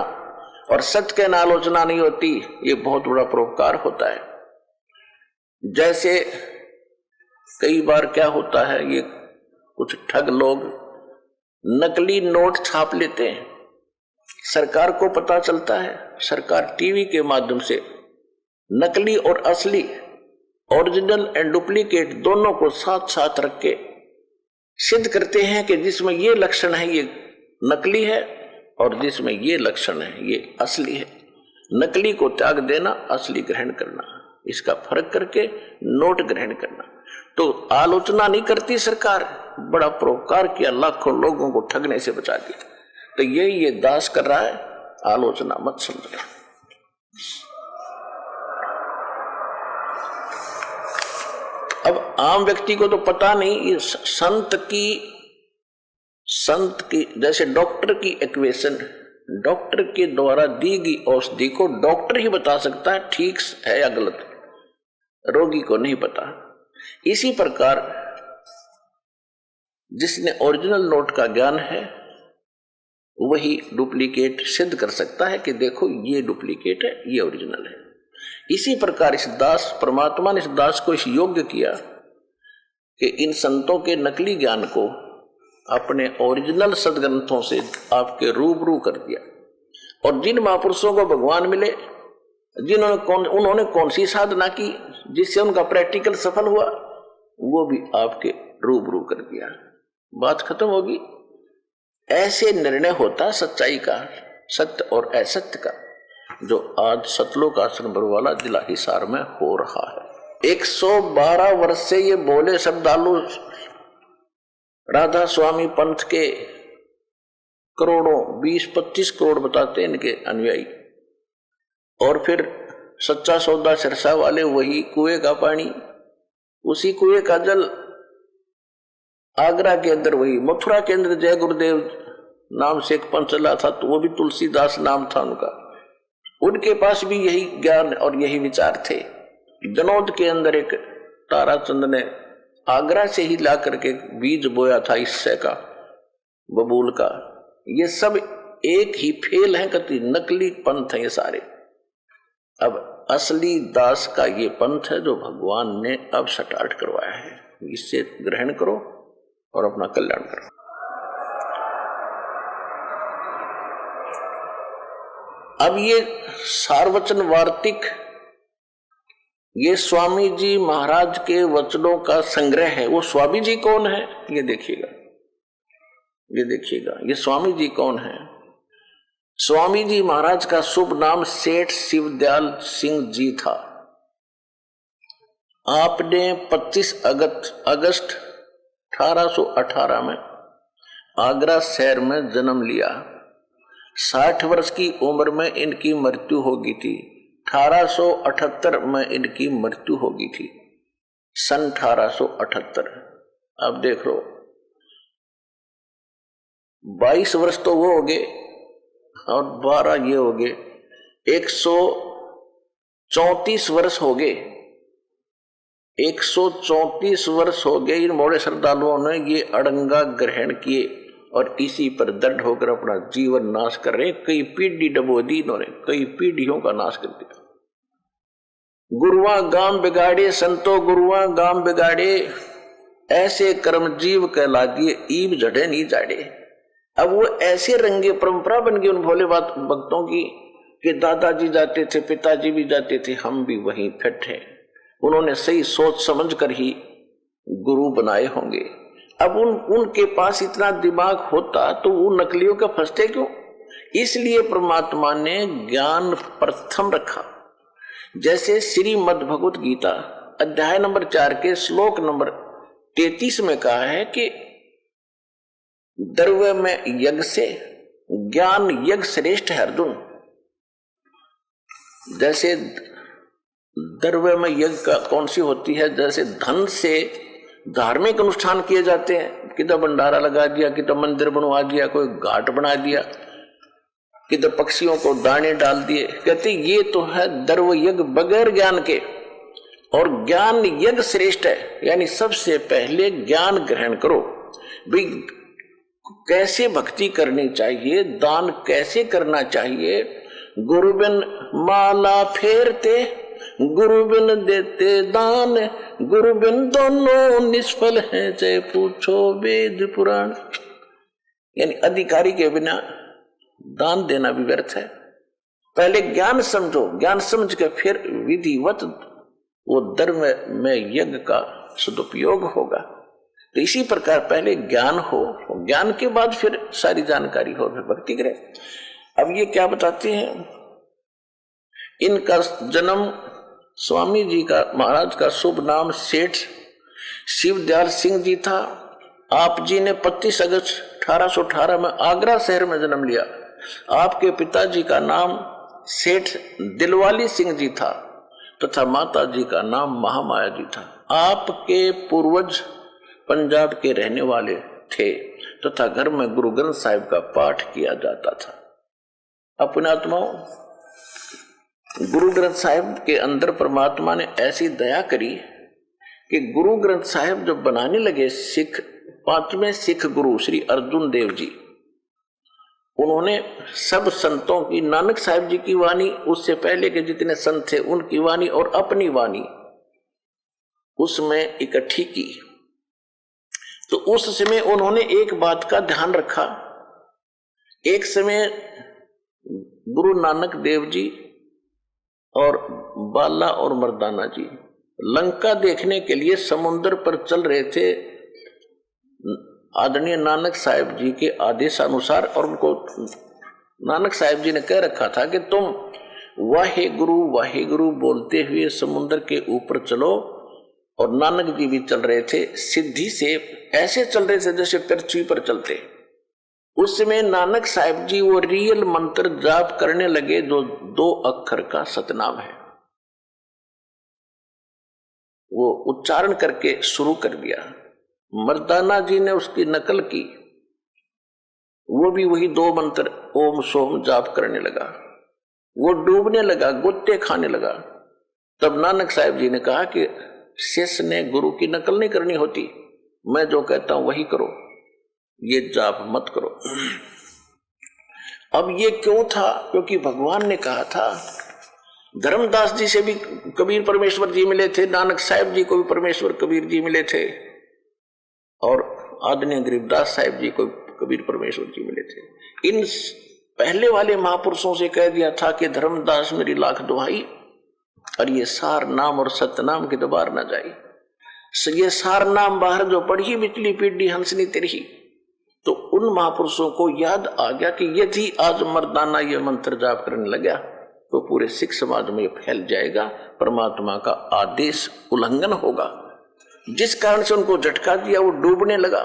और सच कहना आलोचना नहीं होती। ये बहुत बड़ा परोपकार होता है। जैसे कई बार क्या होता है, ये कुछ ठग लोग नकली नोट छाप लेते हैं, सरकार को पता चलता है, सरकार टीवी के माध्यम से नकली और असली, ओरिजिनल एंड डुप्लीकेट दोनों को साथ साथ रख के सिद्ध करते हैं कि जिसमें ये लक्षण है ये नकली है और जिसमें ये लक्षण है ये असली है। नकली को त्याग देना, असली ग्रहण करना, इसका फर्क करके नोट ग्रहण करना। तो आलोचना नहीं करती सरकार, बड़ा परोपकार किया, लाखों लोगों को ठगने से बचा दिया। तो ये दास कर रहा है, आलोचना मत समझना। अब आम व्यक्ति को तो पता नहीं, ये संत की जैसे डॉक्टर की इक्वेशन, डॉक्टर के द्वारा दी गई औषधि को डॉक्टर ही बता सकता है ठीक है या गलत, रोगी को नहीं पता। इसी प्रकार जिसने ओरिजिनल नोट का ज्ञान है वही डुप्लीकेट सिद्ध कर सकता है कि देखो ये डुप्लीकेट है, ये ओरिजिनल है। इसी प्रकार इस दास, परमात्मा ने इस दास को इस योग्य किया कि इन संतों के नकली ज्ञान को अपने ओरिजिनल सदग्रंथों से आपके रूबरू कर दिया। और जिन महापुरुषों को भगवान मिले, उन्होंने कौन सी साधना की जिससे उनका प्रैक्टिकल सफल हुआ, वो भी आपके रूबरू कर दिया। बात खत्म होगी। ऐसे निर्णय होता सच्चाई का, सत्य और असत्य का, जो आज सतलोक आश्रम बरवाला जिला हिसार में हो रहा है। 112 वर्ष से ये बोले श्रद्धालु राधा स्वामी पंथ के करोड़ों, 20-25 करोड़ बताते इनके अनुयायी, और फिर सच्चा सौदा सिरसा वाले वही कुएं का पानी, उसी कुएं का जल, आगरा के अंदर वही, मथुरा के अंदर जय गुरुदेव नाम से एक पंथ चला था, तो वो भी तुलसीदास नाम था उनका, उनके पास भी यही ज्ञान और यही विचार थे। जनौद के अंदर एक ताराचंद ने आगरा से ही ला करके बीज बोया था इससे का, बबूल का। ये सब एक ही फेल है, कति नकली पंथ है ये सारे। अब असली दास का ये पंथ है जो भगवान ने अब स्टार्ट करवाया है, इससे ग्रहण करो और अपना कल्याण करो। अब ये सार्वचन वार्तिक, ये स्वामी जी महाराज के वचनों का संग्रह है। वो स्वामी जी कौन है ये देखिएगा, ये देखिएगा ये स्वामी जी कौन है। स्वामी जी महाराज का शुभ नाम सेठ शिवदयाल सिंह जी था। आपने 25 अगस्त 1818 में आगरा शहर में जन्म लिया। 60 वर्ष की उम्र में इनकी मृत्यु हो गई थी। 1878 में इनकी मृत्यु हो गई थी, सन 1878। अब देख लो 22 वर्ष तो वो हो गए और 12 ये हो गए, 134 वर्ष हो गए। 134 वर्ष हो गए इन मोड़े श्रद्धालुओं ने ये अड़ंगा ग्रहण किए और इसी पर दृढ़ होकर अपना जीवन नाश कर रहे। कई पीढ़ी डबो दी इन्होंने, कई पीढ़ियों का नाश कर दिया। गुरुआ गांव बिगाड़े संतो, गुरुआ गांव बिगाड़े, ऐसे कर्म जीव कहला दिए, ईब जड़े नहीं जाड़े। अब वो ऐसे रंगे परंपरा बन गई उन भोले भक्तों की कि दादाजी जाते थे, पिताजी भी जाते थे, हम भी वहीं फिट हैं। उन्होंने सही सोच समझ कर ही गुरु बनाए होंगे। अब उनके पास इतना दिमाग होता तो वो नकलियों का फंसते क्यों? इसलिए परमात्मा ने ज्ञान प्रथम रखा। जैसे श्रीमद् भगवत गीता अध्याय नंबर 4 के श्लोक नंबर 33 में कहा है कि द्रव्य में यज्ञ से ज्ञान यज्ञ श्रेष्ठ है अर्जुन। जैसे द्रव्य में यज्ञ का कौन सी होती है, जैसे धन से धार्मिक अनुष्ठान किए जाते हैं, किधर भंडारा लगा दिया, किधर मंदिर बनवा दिया, कोई घाट बना दिया, किधर पक्षियों को दाने डाल दिए। कहते ये तो है द्रव्य यज्ञ बगैर ज्ञान के, और ज्ञान यज्ञ श्रेष्ठ है। यानी सबसे पहले ज्ञान ग्रहण करो भाई, कैसे भक्ति करनी चाहिए, दान कैसे करना चाहिए। गुरु बिन माला फेरते, गुरु बिन देते दान, गुरु बिन दोनों निष्फल हैं, चाहे पूछो वेद पुराण। यानी अधिकारी के बिना दान देना भी व्यर्थ है। पहले ज्ञान समझो, ज्ञान समझ के फिर विधिवत वो धर्म में यज्ञ का सदुपयोग होगा। तो इसी प्रकार पहले ज्ञान हो, ज्ञान के बाद फिर सारी जानकारी हो, फिर भक्ति करे। अब ये क्या बताते हैं, इनका जन्म स्वामी जी का महाराज का शुभ नाम सेठ शिवदयाल सिंह जी था। आप जी ने 25 अगस्त 1818 में आगरा शहर में जन्म लिया। आपके पिताजी का नाम सेठ दिलवाली सिंह जी था तथा माता जी का नाम महामाया जी था। आपके पूर्वज पंजाब के रहने वाले थे तथा घर में गुरु ग्रंथ साहिब का पाठ किया जाता था। अपने आत्माओं, गुरु ग्रंथ साहिब के अंदर परमात्मा ने ऐसी दया करी कि गुरु ग्रंथ साहिब जब बनाने लगे, सिख 5वें सिख गुरु श्री अर्जुन देव जी, उन्होंने सब संतों की, नानक साहिब जी की वाणी, उससे पहले के जितने संत थे उनकी वाणी और अपनी वाणी उसमें इकट्ठी की। तो उस समय उन्होंने एक बात का ध्यान रखा। एक समय गुरु नानक देव जी और बाला और मर्दाना जी लंका देखने के लिए समुद्र पर चल रहे थे आदरणीय नानक साहिब जी के आदेशानुसार, और उनको नानक साहिब जी ने कह रखा था कि तुम वाहे गुरु बोलते हुए समुद्र के ऊपर चलो। और नानक जी भी चल रहे थे सिद्धि से, ऐसे चल रहे थे जैसे पृथ्वी पर चलते। उस समय नानक साहिब जी वो रियल मंत्र जाप करने लगे जो 2 अक्षर का सतनाम है, वो उच्चारण करके शुरू कर दिया। मर्दाना जी ने उसकी नकल की, वो भी वही 2 मंत्र ओम सोम जाप करने लगा। वो डूबने लगा, गुत्ते खाने लगा। तब नानक साहिब जी ने कहा कि शिष्य ने गुरु की नकल नहीं करनी होती, मैं जो कहता हूं वही करो, ये जाप मत करो। अब ये क्यों था? क्योंकि भगवान ने कहा था, धर्मदास जी से भी कबीर परमेश्वर जी मिले थे, नानक साहिब जी को भी परमेश्वर कबीर जी मिले थे, और आदरणीय गरीबदास साहिब जी को कबीर परमेश्वर जी मिले थे। इन पहले वाले महापुरुषों से कह दिया था कि धर्मदास मेरी लाख दुहाई, और ये सार नाम और सतनाम की दबार न जाए। ये सार नाम बाहर जो पढ़ी बिचली पीढ़ी हंसनी तिरही, तो उन महापुरुषों को याद आ गया कि यदि आज मर्दाना ये मंत्र जाप करने लगा तो पूरे सिख समाज में फैल जाएगा, परमात्मा का आदेश उल्लंघन होगा। जिस कारण से उनको झटका दिया, वो डूबने लगा।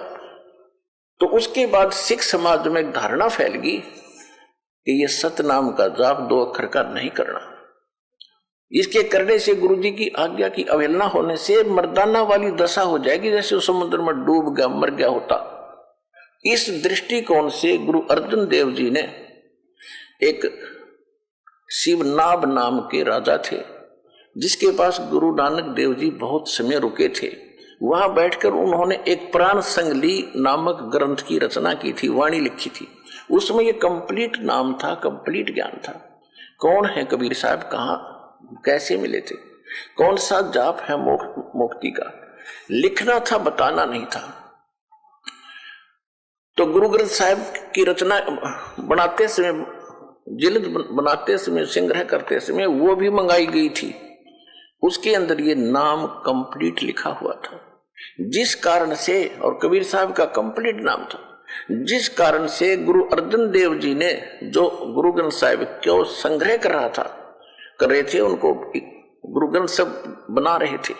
तो उसके बाद सिख समाज में एक धारणा फैल गई कि ये सतनाम का जाप 2 अक्षर का नहीं करना। इसके करने से गुरुजी की आज्ञा की अवहेलना होने से मर्दाना वाली दशा हो जाएगी, जैसे वो समुद्र में डूब गया, मर गया होता। इस दृष्टिकोण से गुरु अर्जुन देव जी ने, एक शिवनाभ नाम के राजा थे जिसके पास गुरु नानक देव जी बहुत समय रुके थे, वहां बैठकर उन्होंने एक प्राण संगली नामक ग्रंथ की रचना की थी, वाणी लिखी थी। उसमें ये कंप्लीट नाम था, कंप्लीट ज्ञान था। कौन है कबीर साहब, कहाँ कैसे मिले थे, कौन सा जाप है मुक्ति का, लिखना था, बताना नहीं था। तो गुरु ग्रंथ साहिब की रचना बनाते समय, जिल्द बनाते समय, संग्रह करते समय वो भी मंगाई गई थी। उसके अंदर ये नाम कंप्लीट लिखा हुआ था, जिस कारण से, और कबीर साहब का कंप्लीट नाम था, जिस कारण से गुरु अर्जन देव जी ने जो गुरु ग्रंथ साहिब क्यों संग्रह कर रहे थे, उनको गुरु ग्रंथ सब बना रहे थे।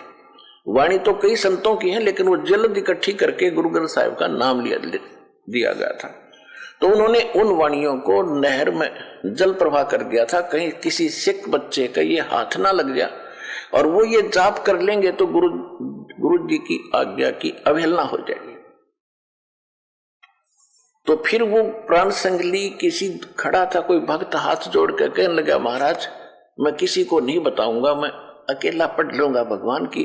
वाणी तो कई संतों की है, लेकिन वो जल्द इकट्ठी करके गुरु ग्रंथ साहिब का नाम दिया गया था। तो उन्होंने उन वाणियों को नहर में जल प्रवाह कर दिया था, कहीं किसी सिख बच्चे का ये हाथ ना लग गया और वो ये जाप कर लेंगे तो गुरु जी की आज्ञा की अवहेलना हो जाएगी। तो फिर वो प्राण संगली किसी खड़ा था, कोई भक्त हाथ जोड़ कर कहने लगा, महाराज मैं किसी को नहीं बताऊंगा, मैं अकेला पढ़ लूंगा, भगवान की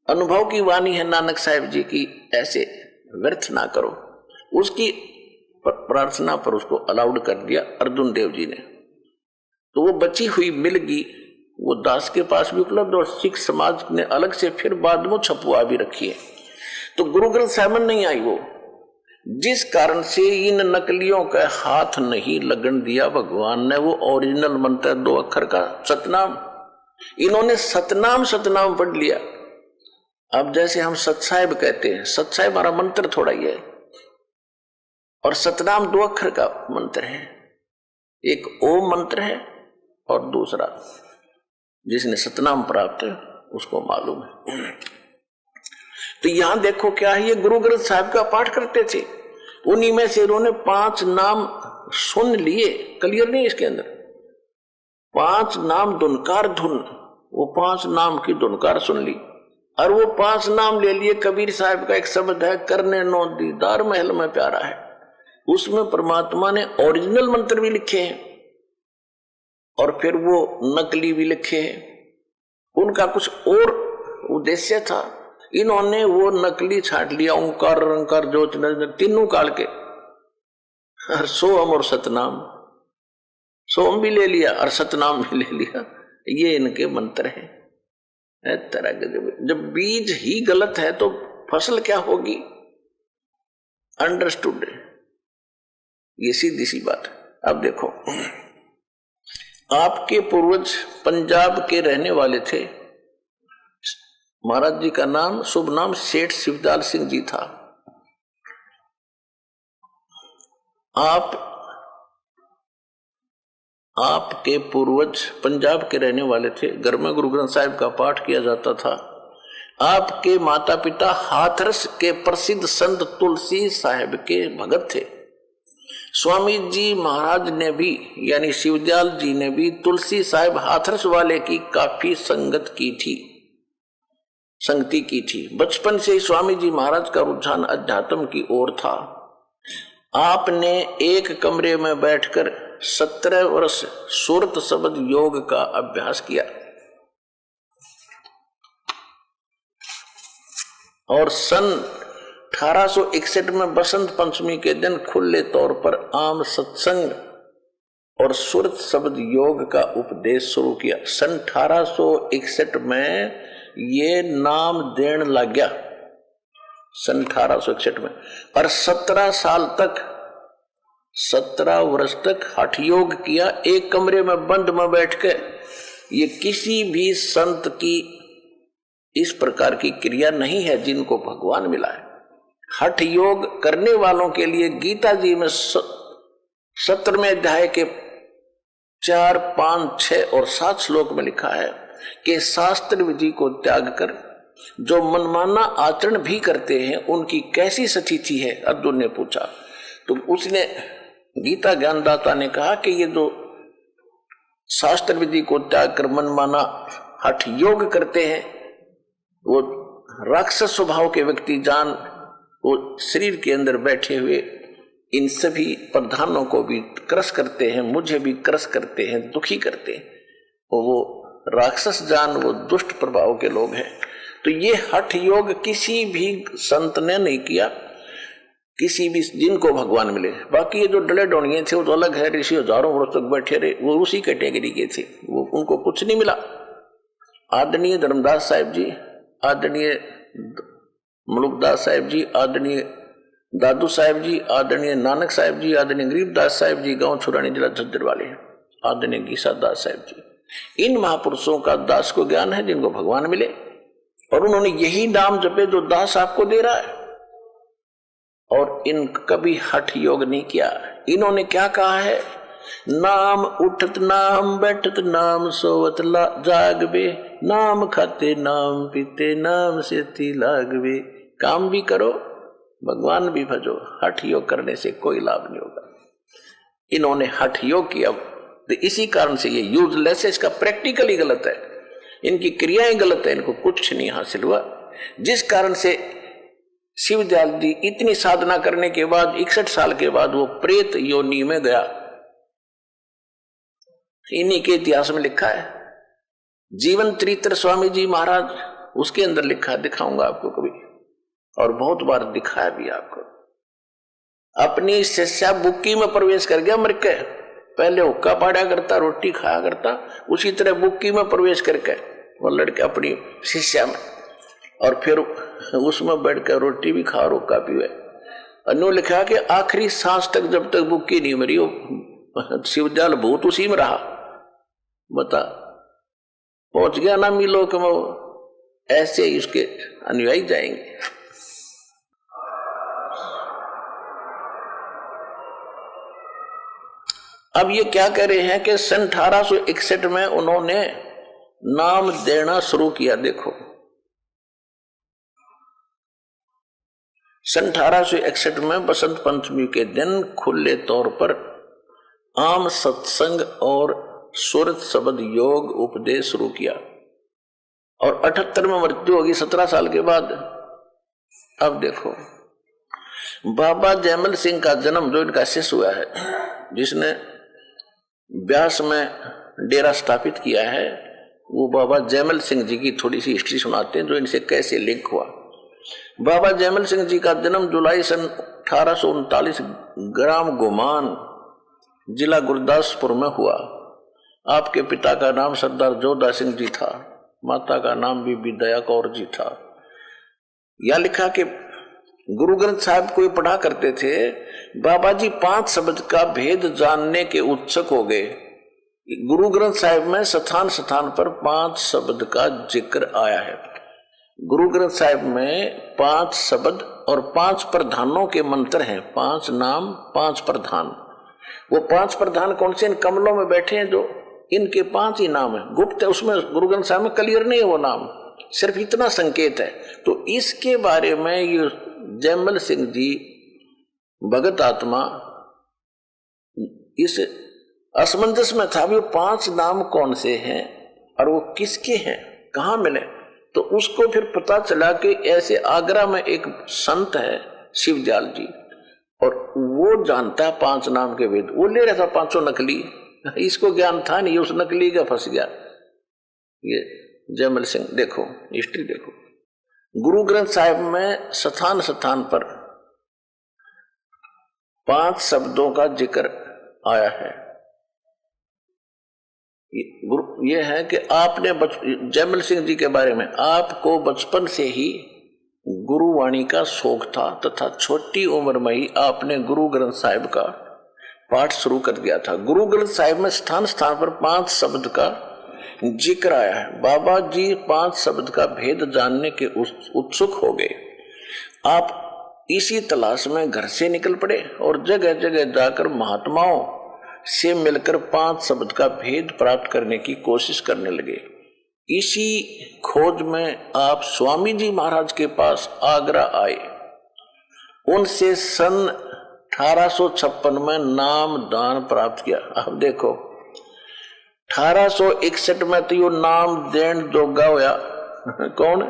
अनुभव की वाणी है नानक साहिब जी की, ऐसे व्यर्थ ना करो। उसकी प्रार्थना पर उसको अलाउड कर दिया अर्जुन देव जी ने। तो वो बची हुई मिल गई, वो दास के पास भी उपलब्ध, और सिख समाज ने अलग से फिर बाद में छपुआ भी रखी है। तो गुरु ग्रंथ साहिब नहीं आई वो, जिस कारण से इन नकलियों का हाथ नहीं लगन दिया भगवान ने। वो ओरिजिनल मंत्र 2 अक्षर का सतनाम, इन्होंने सतनाम सतनाम पढ़ लिया। अब जैसे हम सतसाहिब कहते हैं, सतसाहिब हमारा मंत्र थोड़ा ही है, और सतनाम 2 अक्षर का मंत्र है। एक ओम मंत्र है और दूसरा जिसने सतनाम प्राप्त है उसको मालूम है। तो यहां देखो क्या है, ये गुरु ग्रंथ साहिब का पाठ करते थे, उन्हीं में से इन्होंने 5 नाम सुन लिए। क्लियर नहीं इसके अंदर, 5 नाम धुनकार धुन, वो 5 नाम की धुनकार सुन ली, और वो 5 नाम ले लिए। कबीर साहब का एक शब्द है, करने नो दीदार महल में प्यारा है, उसमें परमात्मा ने ओरिजिनल मंत्र भी लिखे हैं और फिर वो नकली भी लिखे हैं। उनका कुछ और उद्देश्य था, इन्होंने वो नकली छाट लिया, ओंकार रंकार ज्योत तीनों काल के, और सोम और सतनाम, सोम भी ले लिया और सतनाम भी ले लिया। ये इनके मंत्र है। तरह के जब बीज ही गलत है तो फसल क्या होगी, अंडरस्टूड है, ये सीधी सी बात है। अब देखो, आपके पूर्वज पंजाब के रहने वाले थे, महाराज जी का नाम, शुभ नाम सेठ शिवदयाल सिंह जी था। आपके पूर्वज पंजाब के रहने वाले थे, घर में गुरु ग्रंथ साहिब का पाठ किया जाता था। आपके माता पिता हाथरस के प्रसिद्ध संत तुलसी साहिब के भगत थे। स्वामी जी महाराज ने भी, यानी शिवदयाल जी ने भी तुलसी साहिब हाथरस वाले की काफी संगति की थी। बचपन से ही स्वामी जी महाराज का रुझान अध्यात्म की ओर था। आपने एक कमरे में बैठकर 17 वर्ष सुरत शब्द योग का अभ्यास किया। और सन 1861 में बसंत पंचमी के दिन खुले तौर पर आम सत्संग और सुरत शब्द योग का उपदेश शुरू किया। सन 1861 में ये नाम देने लग गया, सन 1861 में। और 17 साल तक, 17 वर्ष तक हठ योग किया, एक कमरे में बंद में बैठ के। ये किसी भी संत की इस प्रकार की क्रिया नहीं है जिनको भगवान मिला है। हठ योग करने वालों के लिए गीता जी में 17वें अध्याय के 4, 5, 6 और 7 श्लोक में लिखा है कि शास्त्र विधि को त्याग कर जो मनमाना आचरण भी करते हैं उनकी कैसी स्थिति है, अर्जुन ने पूछा। तो उसने, गीता ज्ञानदाता ने कहा कि ये जो शास्त्र विधि को त्याग कर मनमाना हठ योग करते हैं वो राक्षस स्वभाव के व्यक्ति, जान वो शरीर के अंदर बैठे हुए इन सभी प्रधानों को भी क्रस करते हैं, मुझे भी क्रस करते हैं, दुखी करते हैं। वो राक्षस जान, वो दुष्ट प्रभाव के लोग हैं। तो ये हठ योग किसी भी संत ने नहीं किया, किसी भी जिनको भगवान मिले। बाकी ये जो डले डोनिये थे वो तो अलग है, ऋषि हजारों वर्ष तक बैठे रहे, वो उसी कैटेगरी के थे, वो उनको कुछ नहीं मिला। आदरणीय धर्मदास साहिब जी, आदरणीय मलुकदास साहिब जी, आदरणीय दादू साहिब जी, आदरणीय नानक साहिब जी, आदरणीय गरीबदास साहिब जी, गांव छुरानी जिला झज्जर वाले हैं, आदरणीय गीसा दास साहिब जी, इन महापुरुषों का दास को ज्ञान है जिनको भगवान मिले, और उन्होंने यही नाम जपे जो दास आपको दे रहा है। और इन कभी हठ योग नहीं किया। इन्होंने क्या कहा है, नाम उठत नाम बैठत नाम सोवत जागवे, नाम खाते नाम पीते नाम सेती लागवे। काम भी करो, भगवान भी भजो, हठ योग करने से कोई लाभ नहीं होगा। इन्होंने हठ योग किया, तो इसी कारण से ये यूजलेस है, इसका प्रैक्टिकल ही गलत है, इनकी क्रियाएं गलत है, इनको कुछ नहीं हासिल हुआ। जिस कारण से शिवदयाल जी इतनी साधना करने के बाद 61 साल के बाद वो प्रेत योनि में गया। इन्हीं के इतिहास में लिखा है। जीवन चरित्र स्वामी जी महाराज, उसके अंदर लिखा है, दिखाऊंगा आपको कभी, और बहुत बार दिखाया भी आपको। अपनी शिष्या बुक्की में प्रवेश कर गया मर के, पहले हुक्का पाड़ा करता, रोटी खाया करता, उसी तरह बुक्की में प्रवेश करके वो लड़के अपनी शिष्या में, और फिर उसमें बैठकर रोटी भी खा और हुक्का पीवे। अनु लिखा कि आखिरी सांस तक जब तक बुक्की नहीं मरी वो शिवदयाल भूत उसी में रहा। बता, पहुंच गया ना मिलोक में, ऐसे ही उसके अनुयायी जाएंगे। अब ये क्या कह रहे हैं कि सन 1861 में उन्होंने नाम देना शुरू किया। देखो, सन 1861 में बसंत पंचमी के दिन खुले तौर पर आम सत्संग और सुरत शब्द योग उपदेश शुरू किया, और 78 में मृत्यु होगी 17 साल के बाद। अब देखो, बाबा जयमल सिंह का जन्म, जो इनका शिष्य हुआ है, जिसने ब्यास में डेरा स्थापित किया है, वो बाबा जयमल सिंह जी की थोड़ी सी हिस्ट्री सुनाते हैं, जो इनसे कैसे लिंक हुआ। बाबा जयमल सिंह जी का जन्म जुलाई सन 1839 ग्राम गोमान, जिला गुरदासपुर में हुआ। आपके पिता का नाम सरदार जोधा सिंह जी था, माता का नाम बीबी दया कौर जी था। यह लिखा कि गुरु ग्रंथ साहिब को पढ़ा करते थे। बाबा जी 5 शब्द का भेद जानने के उत्सुक हो गए। गुरु ग्रंथ साहिब में स्थान स्थान पर 5 शब्द का जिक्र आया है। गुरु ग्रंथ साहिब में 5 शब्द और 5 प्रधानों के मंत्र हैं, 5 नाम 5 प्रधान। वो 5 प्रधान कौन से? इन कमलों में बैठे हैं, जो इनके 5 ही नाम है। गुप्त है, उसमें गुरु ग्रंथ साहिब में क्लियर नहीं है वो नाम, सिर्फ इतना संकेत है। तो इसके बारे में ये जयमल सिंह जी भगत आत्मा इस असमंजस में था, वो 5 नाम कौन से हैं और वो किसके हैं, कहाँ मिले। तो उसको फिर पता चला कि ऐसे आगरा में एक संत है शिवदयाल जी, और वो जानता है 5 नाम के वेद। वो ले रहा था 500 नकली, इसको ज्ञान था नहीं, उस नकली का फंस गया। ये जयमल सिंह, देखो हिस्ट्री देखो। गुरु ग्रंथ साहिब में स्थान स्थान पर 5 शब्दों का जिक्र आया है। ये है कि आपने जयमल सिंह जी के बारे में, आपको बचपन से ही गुरुवाणी का शौक था तथा छोटी उम्र में ही आपने गुरु ग्रंथ साहिब का पाठ शुरू कर दिया था। गुरु ग्रंथ साहिब में स्थान स्थान पर 5 शब्द का जिक्र आया है। बाबा जी 5 शब्द का भेद जानने के उत्सुक हो गए। आप इसी तलाश में घर से निकल पड़े और जगह जगह जाकर महात्माओं से मिलकर 5 शब्द का भेद प्राप्त करने की कोशिश करने लगे। इसी खोज में आप स्वामी जी महाराज के पास आगरा आए। उनसे सन 1856 में नाम दान प्राप्त किया। अब देखो 1861 में तो यो नाम देन जोगा होया कौन?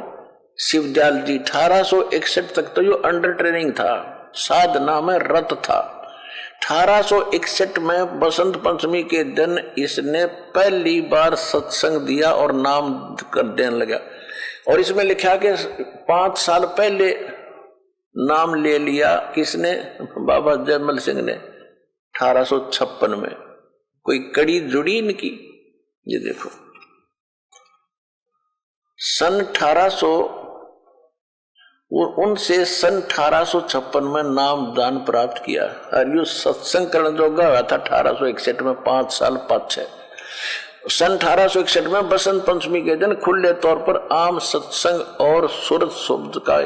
शिवदयाल जी। 1861 तक तो यो अंडर ट्रेनिंग था, साधना में रत था। 1861 में बसंत पंचमी के दिन इसने पहली बार सत्संग दिया और नाम कर देने लगा। और इसमें लिखा कि 5 साल पहले नाम ले लिया किसने? बाबा जयमल सिंह ने 1856 में। कोई कड़ी जुड़ी इनकी। ये देखो सन 1800 उनसे सन 1856 में नाम दान प्राप्त किया और यो सत्संग करने जोगा हुआ था 1861 में, 5 साल पाछे। सन 1861 में बसंत पंचमी के दिन खुले तौर पर आम सत्संग और सुरत शब्द का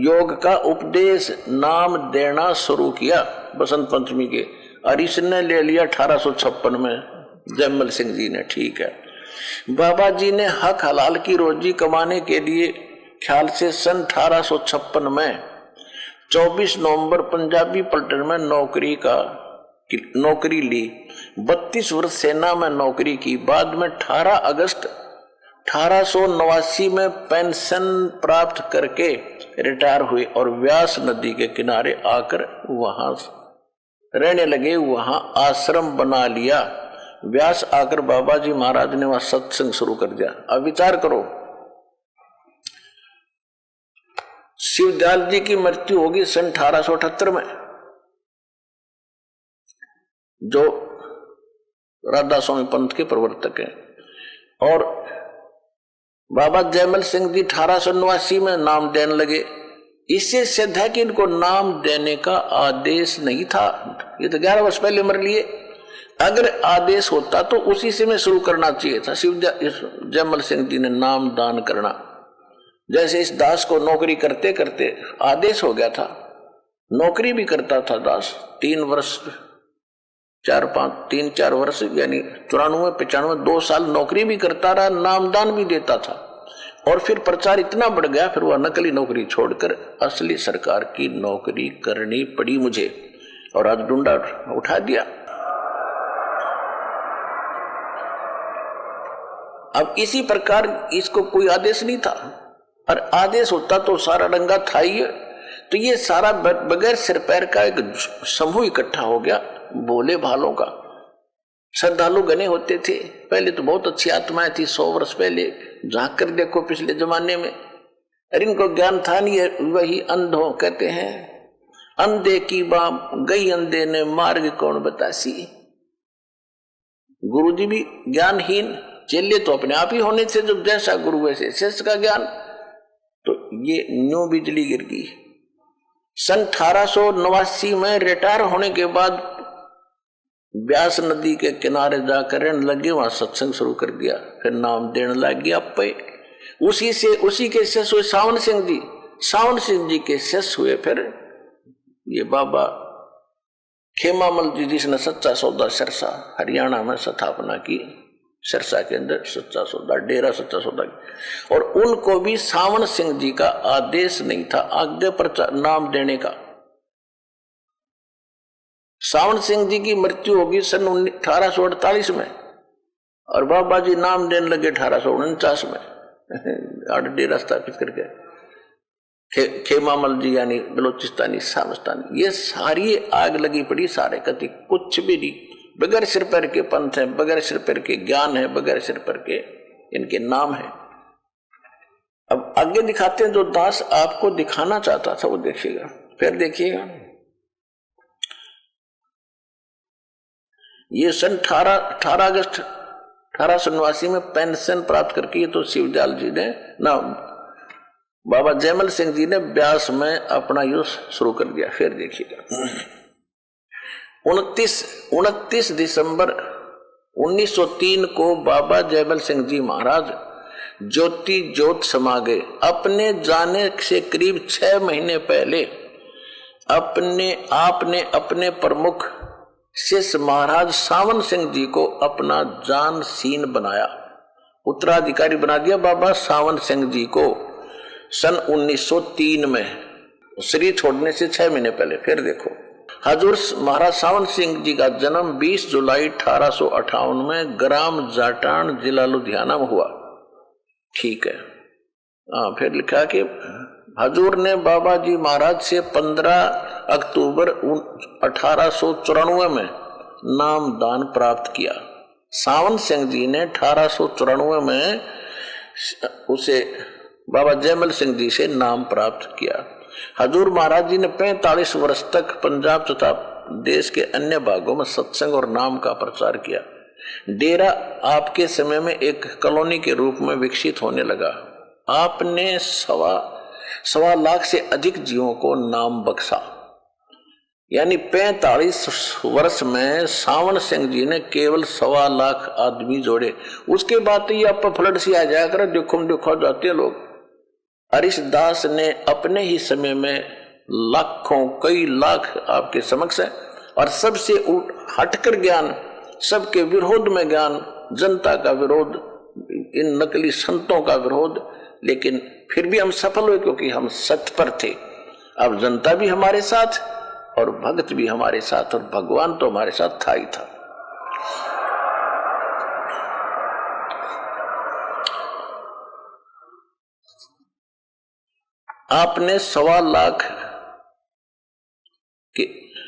योग का उपदेश नाम देना शुरू किया बसंत पंचमी के। और इसने ले लिया 1856 में जयमल सिंह जी ने। ठीक है। बाबा जी ने हक हलाल की रोजी कमाने के लिए ख्याल से सन 1856 में 24 नवंबर पंजाबी पलटन में नौकरी ली। 32 वर्ष सेना में नौकरी की। बाद में 18 अगस्त 1889 में पेंशन प्राप्त करके रिटायर हुए और व्यास नदी के किनारे आकर वहां रहने लगे। वहां आश्रम बना लिया। व्यास आकर बाबा जी महाराज ने वहां सत्संग शुरू कर दिया। अब विचार करो, शिवदयाल जी की मृत्यु होगी सन 1878 में, जो राधा स्वामी पंथ के प्रवर्तक हैं। और बाबा जयमल सिंह जी 1889 में नाम देने लगे। इससे सिद्ध है कि इनको नाम देने का आदेश नहीं था। ये तो 11 वर्ष पहले मर लिए। अगर आदेश होता तो उसी से में शुरू करना चाहिए था जयमल सिंह जी ने नाम दान करना। जैसे इस दास को नौकरी करते करते आदेश हो गया था। नौकरी भी करता था दास 3 वर्ष 3-4 वर्ष यानी 94-95 2 साल नौकरी भी करता रहा, नामदान भी देता था। और फिर प्रचार इतना बढ़ गया, फिर वह नकली नौकरी छोड़कर असली सरकार की नौकरी करनी पड़ी मुझे। और आज डंडा उठा दिया। अब इसी प्रकार इसको कोई आदेश नहीं था, और आदेश होता तो सारा डंगा था ही। तो ये सारा बगैर सिर पैर का एक समूह इकट्ठा हो गया भोले भालों का। श्रद्धालु गने होते थे। पहले तो बहुत अच्छी आत्माएं थी। 100 वर्ष पहले झांक कर देखो पिछले जमाने में। अरे इनको ज्ञान था नहीं। वही अंधों कहते हैं, अंधे की बाप गई अंधे ने मार्ग कौन बतासी। गुरु जी भी ज्ञानहीन, चेले तो अपने आप ही होने से जब जैसा गुरु वैसे शिष्य का ज्ञान। तो ये न्यू बिजली गिर गई। सन 1889 में रिटायर होने के बाद व्यास नदी के किनारे जाकर रहने लगे। वहां सत्संग शुरू कर दिया। फिर नाम देने लग गया पे। उसी के शिष्य हुए सावन सिंह जी। सावन सिंह जी के शिष्य हुए फिर ये बाबा खेमामल जी, जिसने सच्चा सौदा सिरसा हरियाणा में स्थापना की। सिरसा के अंदर सच्चा सौदा डेरा सच्चा सौदा की। और उनको भी सावन सिंह जी का आदेश नहीं था आगे प्रचार नाम देने का। सावन सिंह जी की मृत्यु होगी सन 1848 में और बाबा जी नाम देने लगे 1849 में डेरा स्थापित करके। खेमामल जी यानी बलोचिस्तानी सामस्तानी, ये सारी आग लगी पड़ी। सारे कति कुछ भी नहीं, बगैर सिर पैर के पंथ है, बगैर सिर पैर के ज्ञान है, बगैर सिर पैर के इनके नाम है। अब आगे दिखाते हैं, जो दास आपको दिखाना चाहता था वो देखिएगा। फिर देखिएगा, ये सन 18 अगस्त 1889 में पेंशन प्राप्त करके, ये तो शिवदयाल जी ने ना बाबा जयमल सिंह जी ने ब्यास में अपना युद्ध शुरू कर दिया। फिर देखिएगा 29 दिसंबर 1903 को बाबा जयमल सिंह जी महाराज ज्योति ज्योत समा गए। अपने जाने से करीब 6 महीने पहले आपने अपने प्रमुख शिष्य महाराज सावन सिंह जी को अपना जानशीन बनाया, उत्तराधिकारी बना दिया बाबा सावन सिंह जी को सन 1903 में, शरीर छोड़ने से 6 महीने पहले। फिर देखो, हजूर महाराज सावन सिंह जी का जन्म 20 जुलाई 1858 में ग्राम जाटान जिला लुधियाना में हुआ। ठीक है। फिर लिखा कि हजूर ने बाबा जी महाराज से 15 अक्टूबर 1894 में नाम दान प्राप्त किया। सावन सिंह जी ने 1894 में उसे बाबा जयमल सिंह जी से नाम प्राप्त किया। हजूर महाराज जी ने 45 वर्ष तक पंजाब तथा देश के अन्य भागों में सत्संग और नाम का प्रचार किया। डेरा आपके समय में एक कॉलोनी के रूप में विकसित होने लगा। आपने सवा लाख से अधिक जीवों को नाम बख्शा। यानी 45 वर्ष में सावन सिंह जी ने केवल 1.25 लाख आदमी जोड़े। उसके बाद तो ये आप फ्लड सी आ जाया कर, देखो जाते हैं लोग। हरीश दास ने अपने ही समय में लाखों कई लाख आपके समक्ष है, और सबसे हटकर ज्ञान, सबके विरोध में ज्ञान, जनता का विरोध, इन नकली संतों का विरोध, लेकिन फिर भी हम सफल हुए क्योंकि हम सत्य पर थे। अब जनता भी हमारे साथ और भक्त भी हमारे साथ, और भगवान तो हमारे साथ था ही था। आपने 1.25 लाख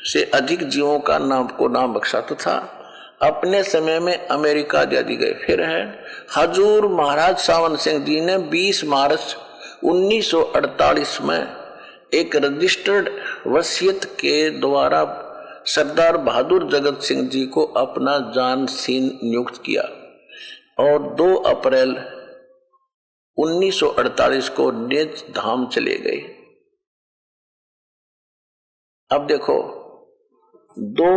से अधिक जीवों का नाम बख्शा तो था। अपने समय में अमेरिका आदि गए। फिर है, हजूर महाराज सावन सिंह जी ने 20 मार्च 1948 में एक रजिस्टर्ड वसीयत के द्वारा सरदार बहादुर जगत सिंह जी को अपना जानशीन नियुक्त किया, और 2 अप्रैल 1948 को नेज धाम चले गए। अब देखो, 2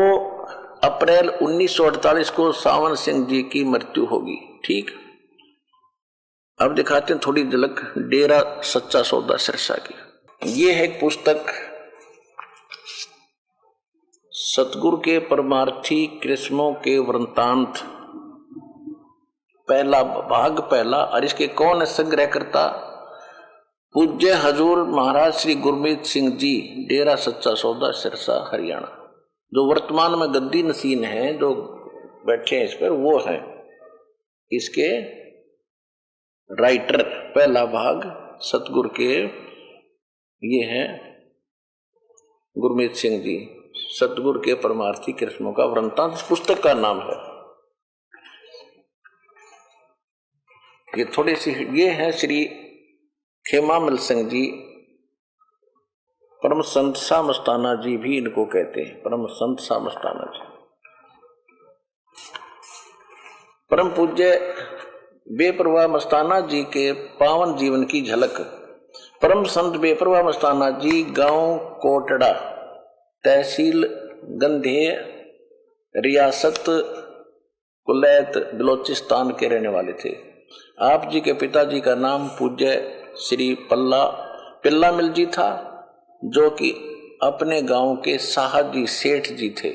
अप्रैल 1948 को सावन सिंह जी की मृत्यु होगी। ठीक। अब दिखाते हैं थोड़ी झलक डेरा सच्चा सौदा सिरसा की। ये है एक पुस्तक, सतगुरु के परमार्थी कृष्णों के वृंतांत, पहला भाग पहला। और इसके कौन है संग्रहकर्ता? पूज्य हजूर महाराज श्री गुरमीत सिंह जी, डेरा सच्चा सौदा सिरसा हरियाणा। जो वर्तमान में गद्दी नसीन है, जो बैठे हैं इस पर, वो है इसके राइटर। पहला भाग सतगुरु के, ये है गुरमीत सिंह जी, सतगुरु के परमार्थी कृष्णों का वृंतांत, इस पुस्तक का नाम है। ये थोड़ी सी, ये है श्री खेमामल सिंह जी, परम संत सा मस्ताना जी भी इनको कहते हैं, परम संत सा मस्ताना जी। परम पूज्य बेपरवाह मस्ताना जी के पावन जीवन की झलक। परम संत बेपरवाह मस्ताना जी गांव कोटड़ा, तहसील गंधेय, रियासत कुलैत, बलोचिस्तान के रहने वाले थे। आप जी के पिताजी का नाम पूज्य श्री पिल्ला मिल जी था, जो कि अपने गांव के साहजी सेठ जी थे।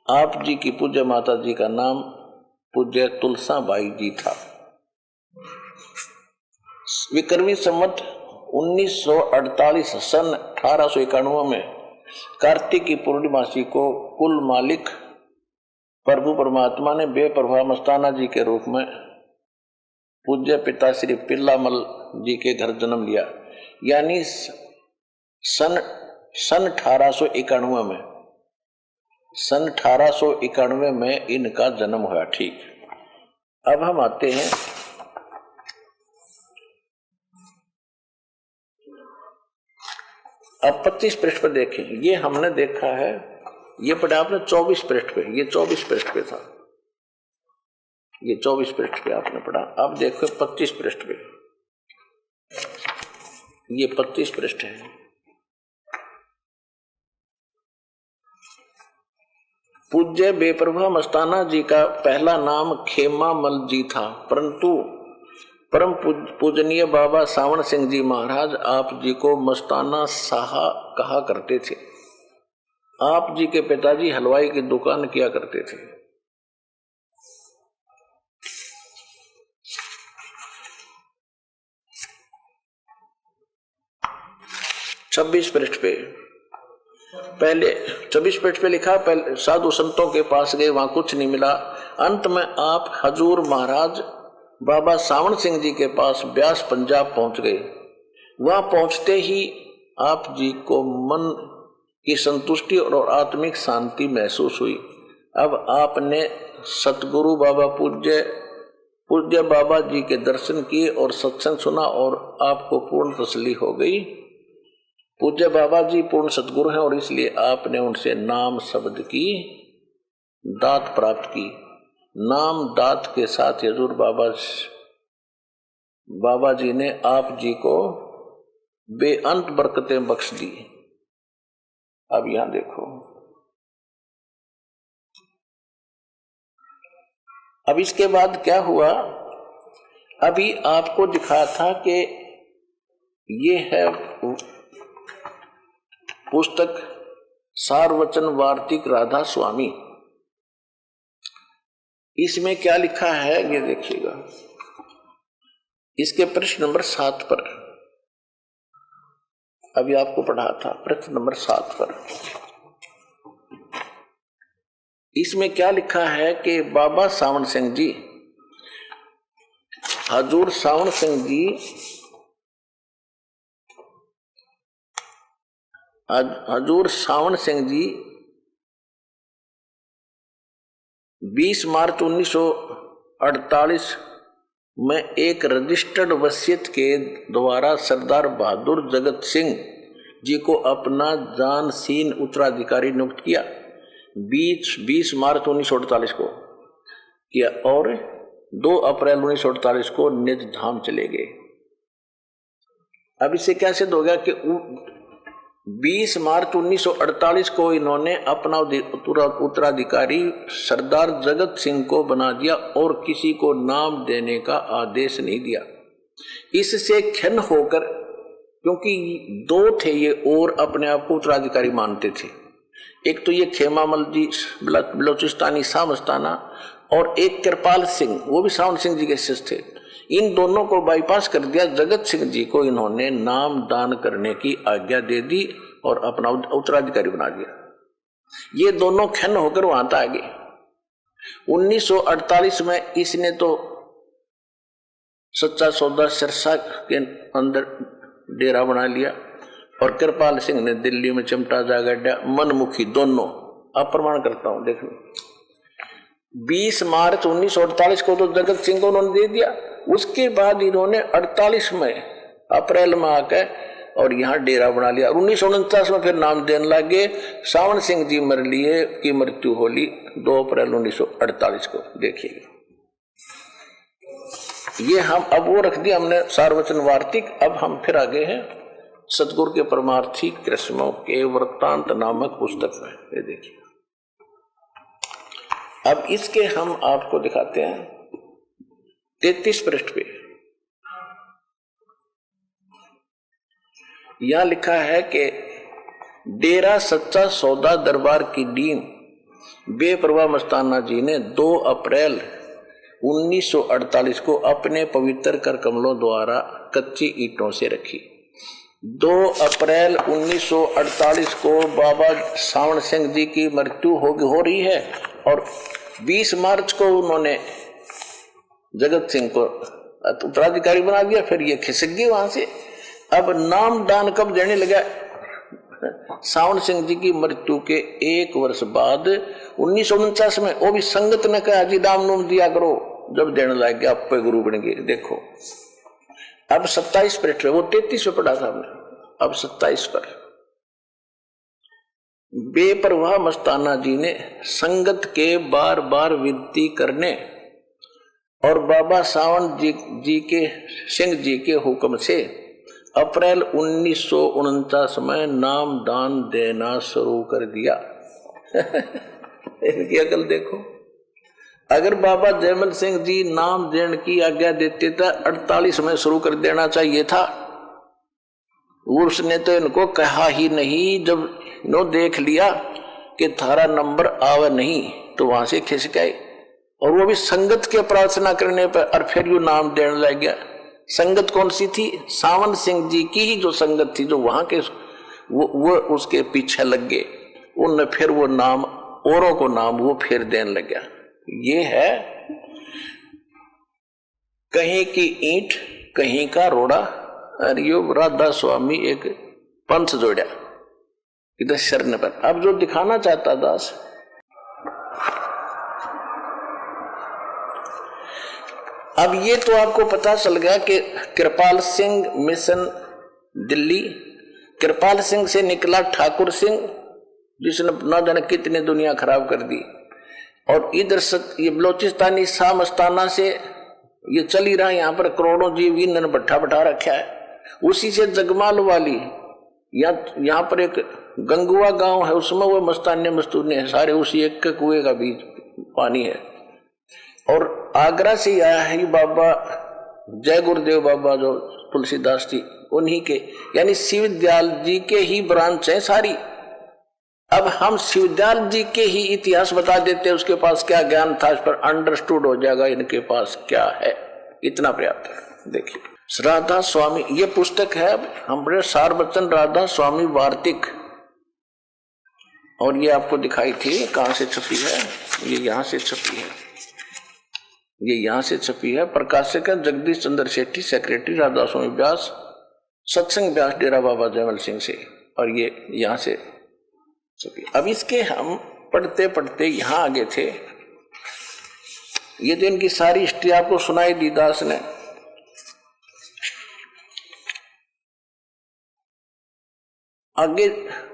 आप जी की पूज्य माता जी का नाम पूज्य तुलसा बाई जी था। विक्रमी संवत 1948 सन 1891 में कार्तिक की पूर्णिमासी को कुल मालिक प्रभु परमात्मा ने बेपरवाह मस्ताना जी के रूप में पूज्य पिता श्री पिल्लामल जी के घर जन्म लिया। यानी सन 1891 में, सन 1891 में इनका जन्म हुआ। ठीक। अब हम आते हैं अब 25 पृष्ठ पर देखें, ये हमने देखा है, ये पढ़ा आपने 24 पृष्ठ पे, ये 24 पृष्ठ पे था, ये 24 पृष्ठ पे आपने पढ़ा। अब देखो 25 पृष्ठ पे, ये 25 पृष्ठ है। पूज्य बेप्रभा मस्ताना जी का पहला नाम खेमामल जी था, परंतु परम पूजनीय बाबा सावण सिंह जी महाराज आप जी को मस्ताना साहा कहा करते थे। आप जी के पिताजी हलवाई की दुकान किया करते थे। छब्बीस पृष्ठ पे पहले 24 पृष्ठ पे लिखा, पहले साधु संतों के पास गए, वहां कुछ नहीं मिला। अंत में आप हजूर महाराज बाबा सावण सिंह जी के पास ब्यास पंजाब पहुंच गए। वहां पहुंचते ही आप जी को मन की संतुष्टि और आत्मिक शांति महसूस हुई। अब आपने सतगुरु बाबा पूज्य बाबा जी के दर्शन किए और सत्संग सुना और आपको पूर्ण तसल्ली हो गई। पूज्य बाबा जी पूर्ण सतगुरु हैं और इसलिए आपने उनसे नाम शब्द की दात प्राप्त की। नाम दात के साथ हजूर बाबा जी ने आप जी को बेअंत बरकतें बख्श दी। अब यहां देखो, अब इसके बाद क्या हुआ, अभी आपको दिखा था कि ये है पुस्तक सारवचन वार्तिक राधा स्वामी। इसमें क्या लिखा है ये देखिएगा, इसके प्रश्न नंबर 7 पर, अभी आपको पढ़ा था प्रश्न नंबर 7 पर। इसमें क्या लिखा है कि बाबा सावण सिंह जी, हजूर सावण सिंह जी हजूर सावण सिंह जी 20 मार्च 1948 में एक रजिस्टर्ड वसीयत के द्वारा सरदार बहादुर जगत सिंह जी को अपना जानशीन उत्तराधिकारी नियुक्त किया। 20 मार्च 1948 को किया और 2 अप्रैल 1948 को निज धाम चले गए। अब इससे क्या सिद्ध हो गया कि 20 मार्च 1948 को इन्होंने अपना उत्तराधिकारी सरदार जगत सिंह को बना दिया और किसी को नाम देने का आदेश नहीं दिया। इससे खिन्न होकर, क्योंकि 2 थे ये और अपने आप को उत्तराधिकारी मानते थे, एक तो ये खेमामल जी बलोचिस्तानी सामस्ताना और एक कृपाल सिंह, वो भी सावण सिंह जी के शिष्य थे। इन दोनों को बाईपास कर दिया। जगत सिंह जी को इन्होंने नाम दान करने की आज्ञा दे दी और अपना उत्तराधिकारी बना दिया। ये दोनों खिन्न होकर वहां तक आ गए। 1948 में इसने तो सच्चा सौदा सिरसा के अंदर डेरा बना लिया और कृपाल सिंह ने दिल्ली में चिमटा जागड्या, मनमुखी दोनों। अब प्रमाण करता हूं, देखो 20 मार्च 1948 को तो जगत सिंह को उन्होंने दे दिया। उसके बाद इन्होंने 48 में अप्रैल में आकर और यहाँ डेरा बना लिया। 1949 में फिर नाम देने लगे। सावण सिंह जी मर लिए की मृत्यु होली 2 अप्रैल 1948 को। देखिएगा ये हम अब वो रख दिया हमने सारवचन वार्तिक। अब हम फिर आगे हैं सतगुरु के परमार्थी कृष्णों के वृत्तांत नामक पुस्तक में। ये देखिए अब इसके हम आपको दिखाते हैं 33 पृष्ठ पे। यहां लिखा है कि डेरा सच्चा सौदा दरबार की डीम बेपरवाह मस्ताना जी ने 2 अप्रैल 1948 को अपने पवित्र कर कमलों द्वारा कच्ची ईंटों से रखी। 2 अप्रैल 1948 को बाबा सावण सिंह जी की मृत्यु हो रही है और 20 मार्च को उन्होंने जगत सिंह को उत्तराधिकारी बना दिया। फिर ये खिसक गई वहां से। अब नाम दान कब देने लगा? सावण सिंह जी की मृत्यु के 1 वर्ष बाद 1949 में। वो भी संगत ने कहा जी दाम नूम दिया करो, जब देने लग गया आप पे गुरु बन गए। देखो अब 27 पृष्ठ वो 33 पे पढ़ा था हमने, अब 27 पर बेपरवाह मस्ताना जी ने संगत के बार बार विनती करने और बाबा सावन सिंह जी के हुक्म से अप्रैल 1949 में नाम दान देना शुरू कर दिया। इनकी अकल देखो, अगर बाबा जयमल सिंह जी नाम देने की आज्ञा देते तो 48 में शुरू कर देना चाहिए था। उसने तो इनको कहा ही नहीं। जब नो देख लिया कि थारा नंबर आवा नहीं तो वहां से खिसक गए, और वो भी संगत के प्रार्थना करने पर, और फिर यू नाम देने लग गया। संगत कौन सी थी? सावन सिंह जी की ही जो संगत थी, जो वहां के वो उसके पीछे लग गए। उनने फिर वो नाम, औरों को नाम वो फिर देने लग गया। ये है कहीं की ईंट कहीं का रोड़ा। और यो राधा स्वामी एक पंथ जोड़ा इधर शरण पर। अब जो दिखाना चाहता दास, अब ये तो आपको पता चल गया कि कृपाल सिंह मिशन दिल्ली, कृपाल सिंह से निकला ठाकुर सिंह, जिसने न जाने कितनी दुनिया खराब कर दी। और इधर ये बलोचिस्तानी शाह मस्ताना से ये चल ही रहा, यहाँ पर करोड़ों जीव ईंधन भट्ठा बैठा रखा है। उसी से जगमाल वाली, यहाँ पर एक गंगुआ गांव है, उसमें वो मस्ताने मस्तूने हैं सारे, उसी एक के कुएं का बीच पानी है। और आगरा से आया है बाबा जय गुरुदेव बाबा जो तुलसीदास जी, उन्हीं के, यानी शिवदयाल जी के ही ब्रांच है सारी। अब हम शिवदयाल जी के ही इतिहास बता देते हैं, उसके पास क्या ज्ञान था, इस पर अंडरस्टूड हो जाएगा इनके पास क्या है। इतना पर्याप्त है। देखिए राधा स्वामी, ये पुस्तक है हमारे सारवचन राधा स्वामी वार्तिक, और ये आपको दिखाई थी कहां से छपी है। ये यहां से छपी है, ये यहां से छपी है। प्रकाशक है जगदीश चंद्र सेठी, सेक्रेटरी राधा स्वामी व्यास, सत्संग व्यास, डेरा बाबा जयमल सिंह से, और ये यहां से छपी। अब इसके हम पढ़ते पढ़ते यहां आगे थे। ये तो इनकी सारी हिस्ट्री आपको सुनाई दी दास ने। आगे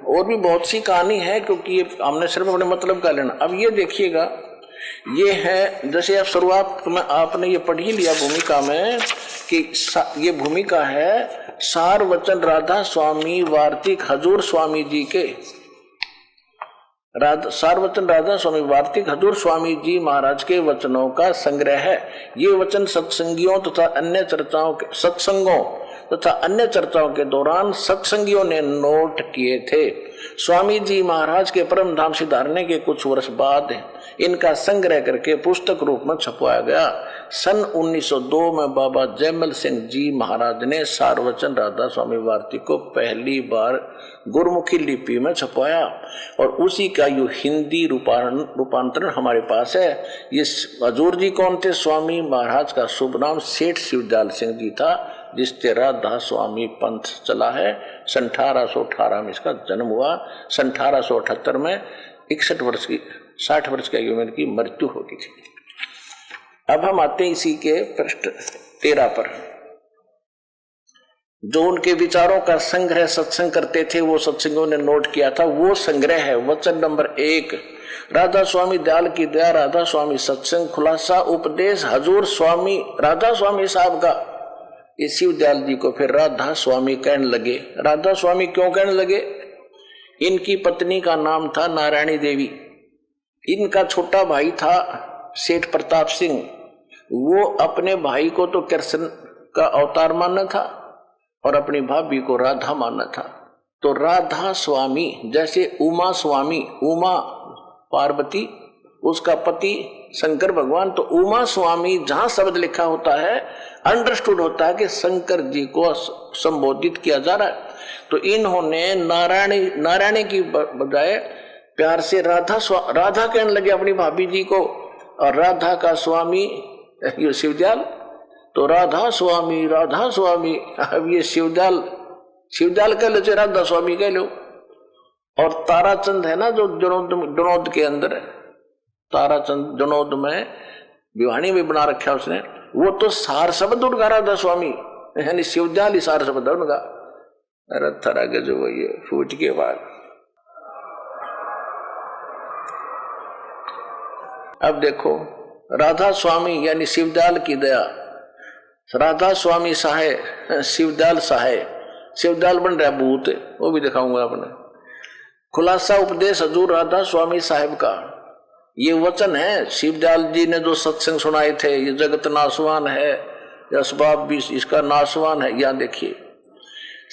और भी बहुत सी कहानी है, क्योंकि ये हमने सिर्फ अपने मतलब का लेना। अब ये देखिएगा, ये है जैसे आप शुरुआत में आपने ये पढ़ ही लिया भूमिका में कि ये भूमिका है सार वचन राधा स्वामी वार्तिक हजूर स्वामी जी के, सार वचन राधा स्वामी वार्तिक हजूर स्वामी जी महाराज के वचनों का संग्रह है। ये वचन सत्संगियों तथा अन्य चर्चाओं के सत्संगों तथा अन्य चर्चाओं के दौरान सत्संगियों ने नोट किए थे। स्वामी जी महाराज के परम धाम सिधारने के कुछ वर्ष बाद इनका संग्रह करके पुस्तक रूप में छपवाया गया। सन 1902 में बाबा जयमल सिंह जी महाराज ने सारवचन राधा स्वामी वार्तिक को पहली बार गुरमुखी लिपि में छपवाया, और उसी का यो हिंदी रूपांतरण हमारे पास है। ये हजूर जी कौन थे? स्वामी महाराज का शुभ नाम सेठ शिवदयाल सिंह जी था, जिससे राधा स्वामी पंथ चला है। 1818 में इसका जन्म हुआ। 1878 में 60 वर्ष की उम्र की मृत्यु हो गई थी। अब हम आते हैं इसी के पृष्ठ 13 पर। जो उनके विचारों का संग्रह सत्संग करते थे, वो सत्संगों ने नोट किया था, वो संग्रह है। वचन नंबर 1, राधा स्वामी दयाल की दया, राधा स्वामी सत्संग, खुलासा उपदेश हजूर स्वामी राधा स्वामी साहब का। ये शिवदयाल जी को फिर राधा स्वामी कहने लगे। राधा स्वामी क्यों कहने लगे? इनकी पत्नी का नाम था नारायणी देवी। इनका छोटा भाई था सेठ प्रताप सिंह। वो अपने भाई को तो कृष्ण का अवतार मानना था और अपनी भाभी को राधा मानना था। तो राधा स्वामी, जैसे उमा स्वामी, उमा पार्वती, उसका पति शंकर भगवान, तो उमा स्वामी जहां शब्द लिखा होता है अंडरस्टूड होता है कि शंकर जी को संबोधित किया जा रहा है। तो इन्होंने नारायणी की बजाय प्यार से राधा कहने लगे अपनी भाभी जी को, और राधा का स्वामी ये शिवदयाल, तो राधा स्वामी राधा स्वामी। अब ये शिवदयाल कह लो, राधा स्वामी कह लो। और ताराचंद है ना जो जनोद के अंदर है, ताराचंद जनोद में विवाणी में बना रखा उसने, वो तो सार शब्द उनका राधा स्वामी, यानी शिवदयाल ही सार शब्द है उनका। अरे थरा के जो ये फूट के बाद अब देखो राधा स्वामी यानी शिवदयाल की दया, राधा स्वामी सहाय शिवदयाल सहाय, शिवदयाल बन रहा भूत, वो भी दिखाऊंगा आपने। खुलासा उपदेश हजूर राधा स्वामी साहिब का, ये वचन है शिवदयाल जी ने जो सत्संग सुनाए थे, ये जगत नाशवान है, ये असबाब भी इसका नाशवान है। यहाँ देखिए,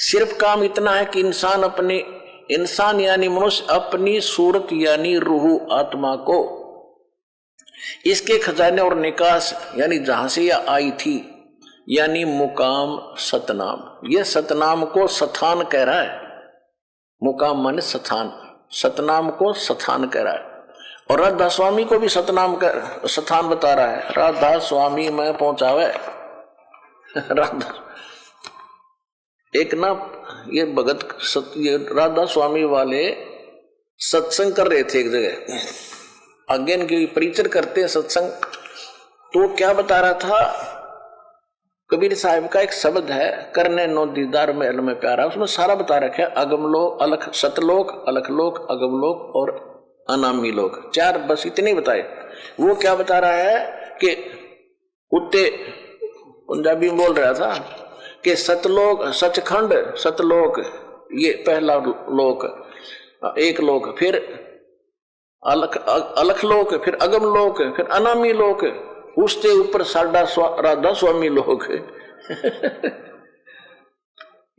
सिर्फ काम इतना है कि इंसान यानी मनुष्य अपनी सूरत यानी रूह आत्मा को इसके खजाने और निकास यानी जहां से यह आई थी यानी मुकाम सतनाम, ये सतनाम को सथान कह रहा है। मुकाम माने सथान, सतनाम को सथान कह रहा है। और राधा स्वामी को भी सतनाम का सथान बता रहा है, राधा स्वामी में पहुंचावे। राधा एक ना ये भगत ये राधा स्वामी वाले सत्संग कर रहे थे एक जगह, आगे इनकी परिचय करते हैं सत्संग। तो क्या बता रहा था, कबीर साहिब का एक शब्द है, करने नो दीदार महल में प्यारा, उसमें सारा बता रखा है, अगमलोक अलख सतलोक अलखलोक अगमलोक और अनामी लोक, चार बस इतने बताए। वो क्या बता रहा है कि उत्ते पंजाबी में बोल रहा था कि सतलोक सचखंड सतलोक ये पहला लोक, एक लोक, फिर अलखलोक, फिर अगम लोक, फिर अनामी लोक, उसके ऊपर साडा राधा स्वामी लोक।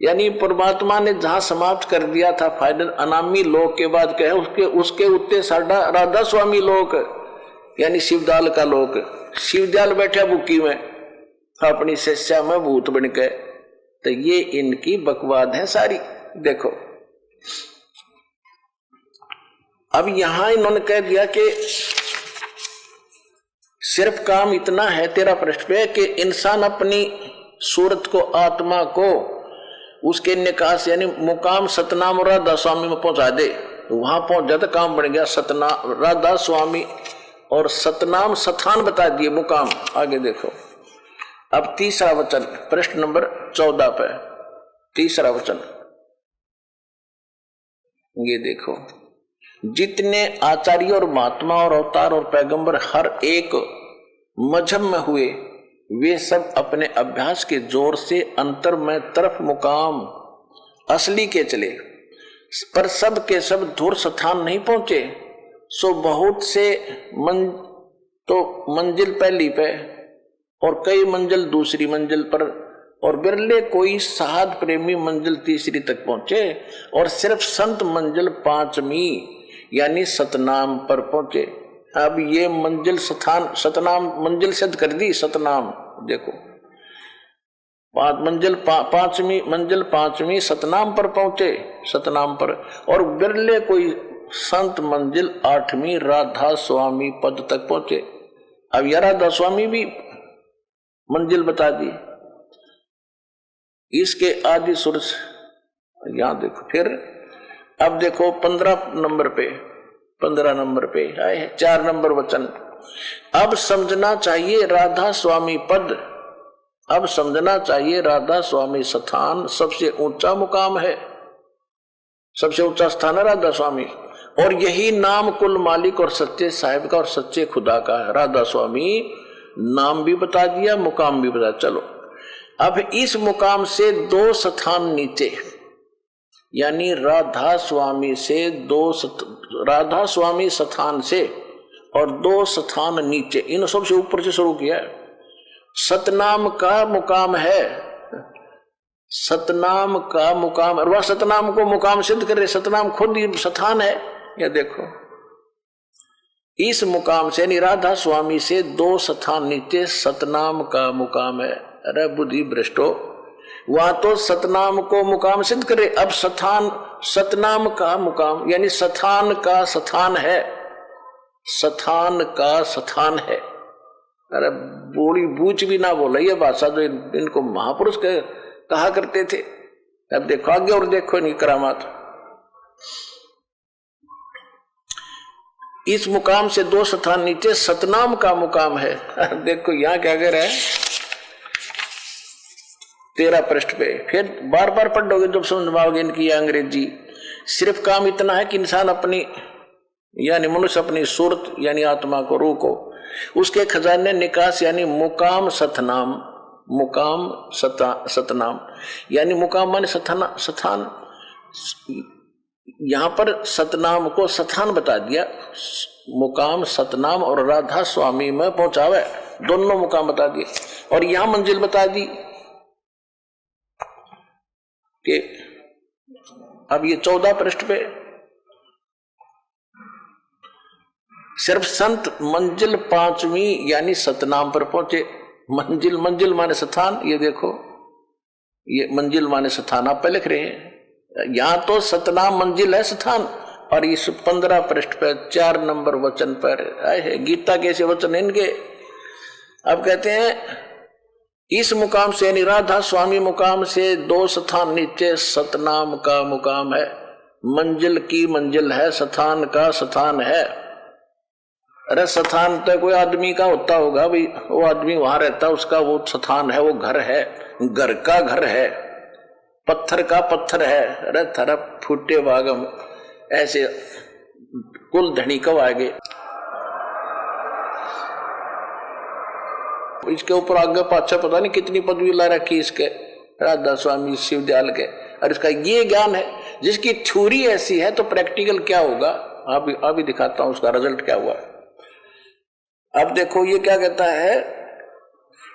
यानी परमात्मा ने जहां समाप्त कर दिया था फाइनल अनामी लोक के बाद कहे उसके उत्ते साडा राधा स्वामी लोक यानी शिवदयाल का लोक। शिवदयाल बैठा बुक्की में अपनी शिष्या में भूत बन के, तो ये इनकी बकवाद है सारी। देखो अब यहां इन्होंने कह दिया कि सिर्फ काम इतना है तेरा प्रश्न पे कि इंसान अपनी सूरत को आत्मा को उसके निकास यानी मुकाम सतनाम और राधा स्वामी में पहुंचा दे, तो वहां पहुंच जाता काम बन गया सतनाम राधा स्वामी और सतनाम सथान बता दिए मुकाम। आगे देखो अब तीसरा वचन प्रश्न नंबर 14 पे तीसरा वचन ये देखो, जितने आचार्य और महात्मा और अवतार और पैगंबर हर एक मजहब में हुए वे सब अपने अभ्यास के जोर से अंतर में तरफ मुकाम असली के चले, पर सब के सब धूर स्थान नहीं पहुंचे। सो बहुत से मंजिल पहली पे और कई मंजिल दूसरी मंजिल पर, और बिरले कोई साहद प्रेमी मंजिल तीसरी तक पहुंचे, और सिर्फ संत मंजिल पांचवी यानी सतनाम पर पहुंचे। अब ये मंजिल सतनाम मंजिल सिद्ध कर दी सतनाम। देखो पांचवी सतनाम पर पहुंचे, सतनाम पर, और बिरले कोई संत मंजिल 8वीं राधा स्वामी पद तक पहुंचे। अब यह राधा स्वामी भी मंजिल बता दी, इसके आदि सूरज यहां देखो। फिर अब देखो 15 नंबर पे आए 4 नंबर वचन। अब समझना चाहिए राधा स्वामी पद, अब समझना चाहिए राधा स्वामी स्थान सबसे ऊंचा मुकाम है, सबसे ऊंचा स्थान है राधा स्वामी, और यही नाम कुल मालिक और सच्चे साहिब का और सच्चे खुदा का है। राधा स्वामी नाम भी बता दिया, मुकाम भी बता। चलो अब इस मुकाम से 2 स्थान नीचे यानी राधा स्वामी से राधा स्वामी स्थान से और 2 स्थान नीचे, इन सबसे ऊपर से शुरू किया है। सतनाम का मुकाम है, सतनाम का मुकाम, और वह सतनाम को मुकाम सिद्ध करे, सतनाम खुद ही स्थान है। ये देखो इस मुकाम से यानी राधा स्वामी से 2 स्थान नीचे सतनाम का मुकाम है। अरे बुद्धि भ्रष्टो, वहां तो सतनाम को मुकाम सिद्ध करे, अब सतनाम का मुकाम यानी स्थान का स्थान है, स्थान का स्थान है। अरे बोली बूझ भी ना बोला ये भाषा जो इनको महापुरुष कहा करते थे। अब देखो आगे और देखो इनकी करामात। इस मुकाम से 2 स्थान नीचे सतनाम का मुकाम है। देखो यहां क्या कह रहा है 13 पृष्ठ पे, फिर बार बार पढ़ोगे जब समझ पाओगे इनकी अंग्रेजी। सिर्फ काम इतना है कि इंसान अपनी यानी मनुष्य अपनी सूरत यानी आत्मा को, रूह को, उसके खजाने निकास यानी मुकाम सतनाम, मुकाम सतनाम यानी मुकाम माने स्थान। यहां पर सतनाम को स्थान बता दिया, मुकाम सतनाम और राधा स्वामी में पहुंचावे, दोनों मुकाम बता दिए। और यहां मंजिल बता दी कि अब ये 14 पृष्ठ पे सिर्फ संत मंजिल 5वीं यानी सतनाम पर पहुंचे। मंजिल, मंजिल माने स्थान, ये देखो ये मंजिल माने स्थान आप पे लिख रहे हैं, यहां तो सतनाम मंजिल है स्थान। और इस 15 पृष्ठ पर 4 नंबर वचन पर आए हैं गीता के ऐसे वचन इनके। अब कहते हैं इस मुकाम से यानी राधा स्वामी मुकाम से 2 स्थान नीचे सतनाम का मुकाम है। मंजिल की मंजिल है, स्थान का स्थान है। अरे स्थान तो कोई आदमी का होता होगा भाई, वो आदमी वहां रहता, उसका वो स्थान है, वो घर है, घर का घर है, पत्थर का पत्थर है। अरे थरप फूटे भागम ऐसे कुल धनी कब आगे। इसके ऊपर आगे पाछा पता नहीं कितनी पदवी ला रखी इसके राधा स्वामी विश्वविद्यालय के। और इसका ये ज्ञान है जिसकी थ्योरी ऐसी है तो प्रैक्टिकल क्या होगा अभी दिखाता हूं उसका रिजल्ट क्या हुआ। अब देखो ये क्या कहता है,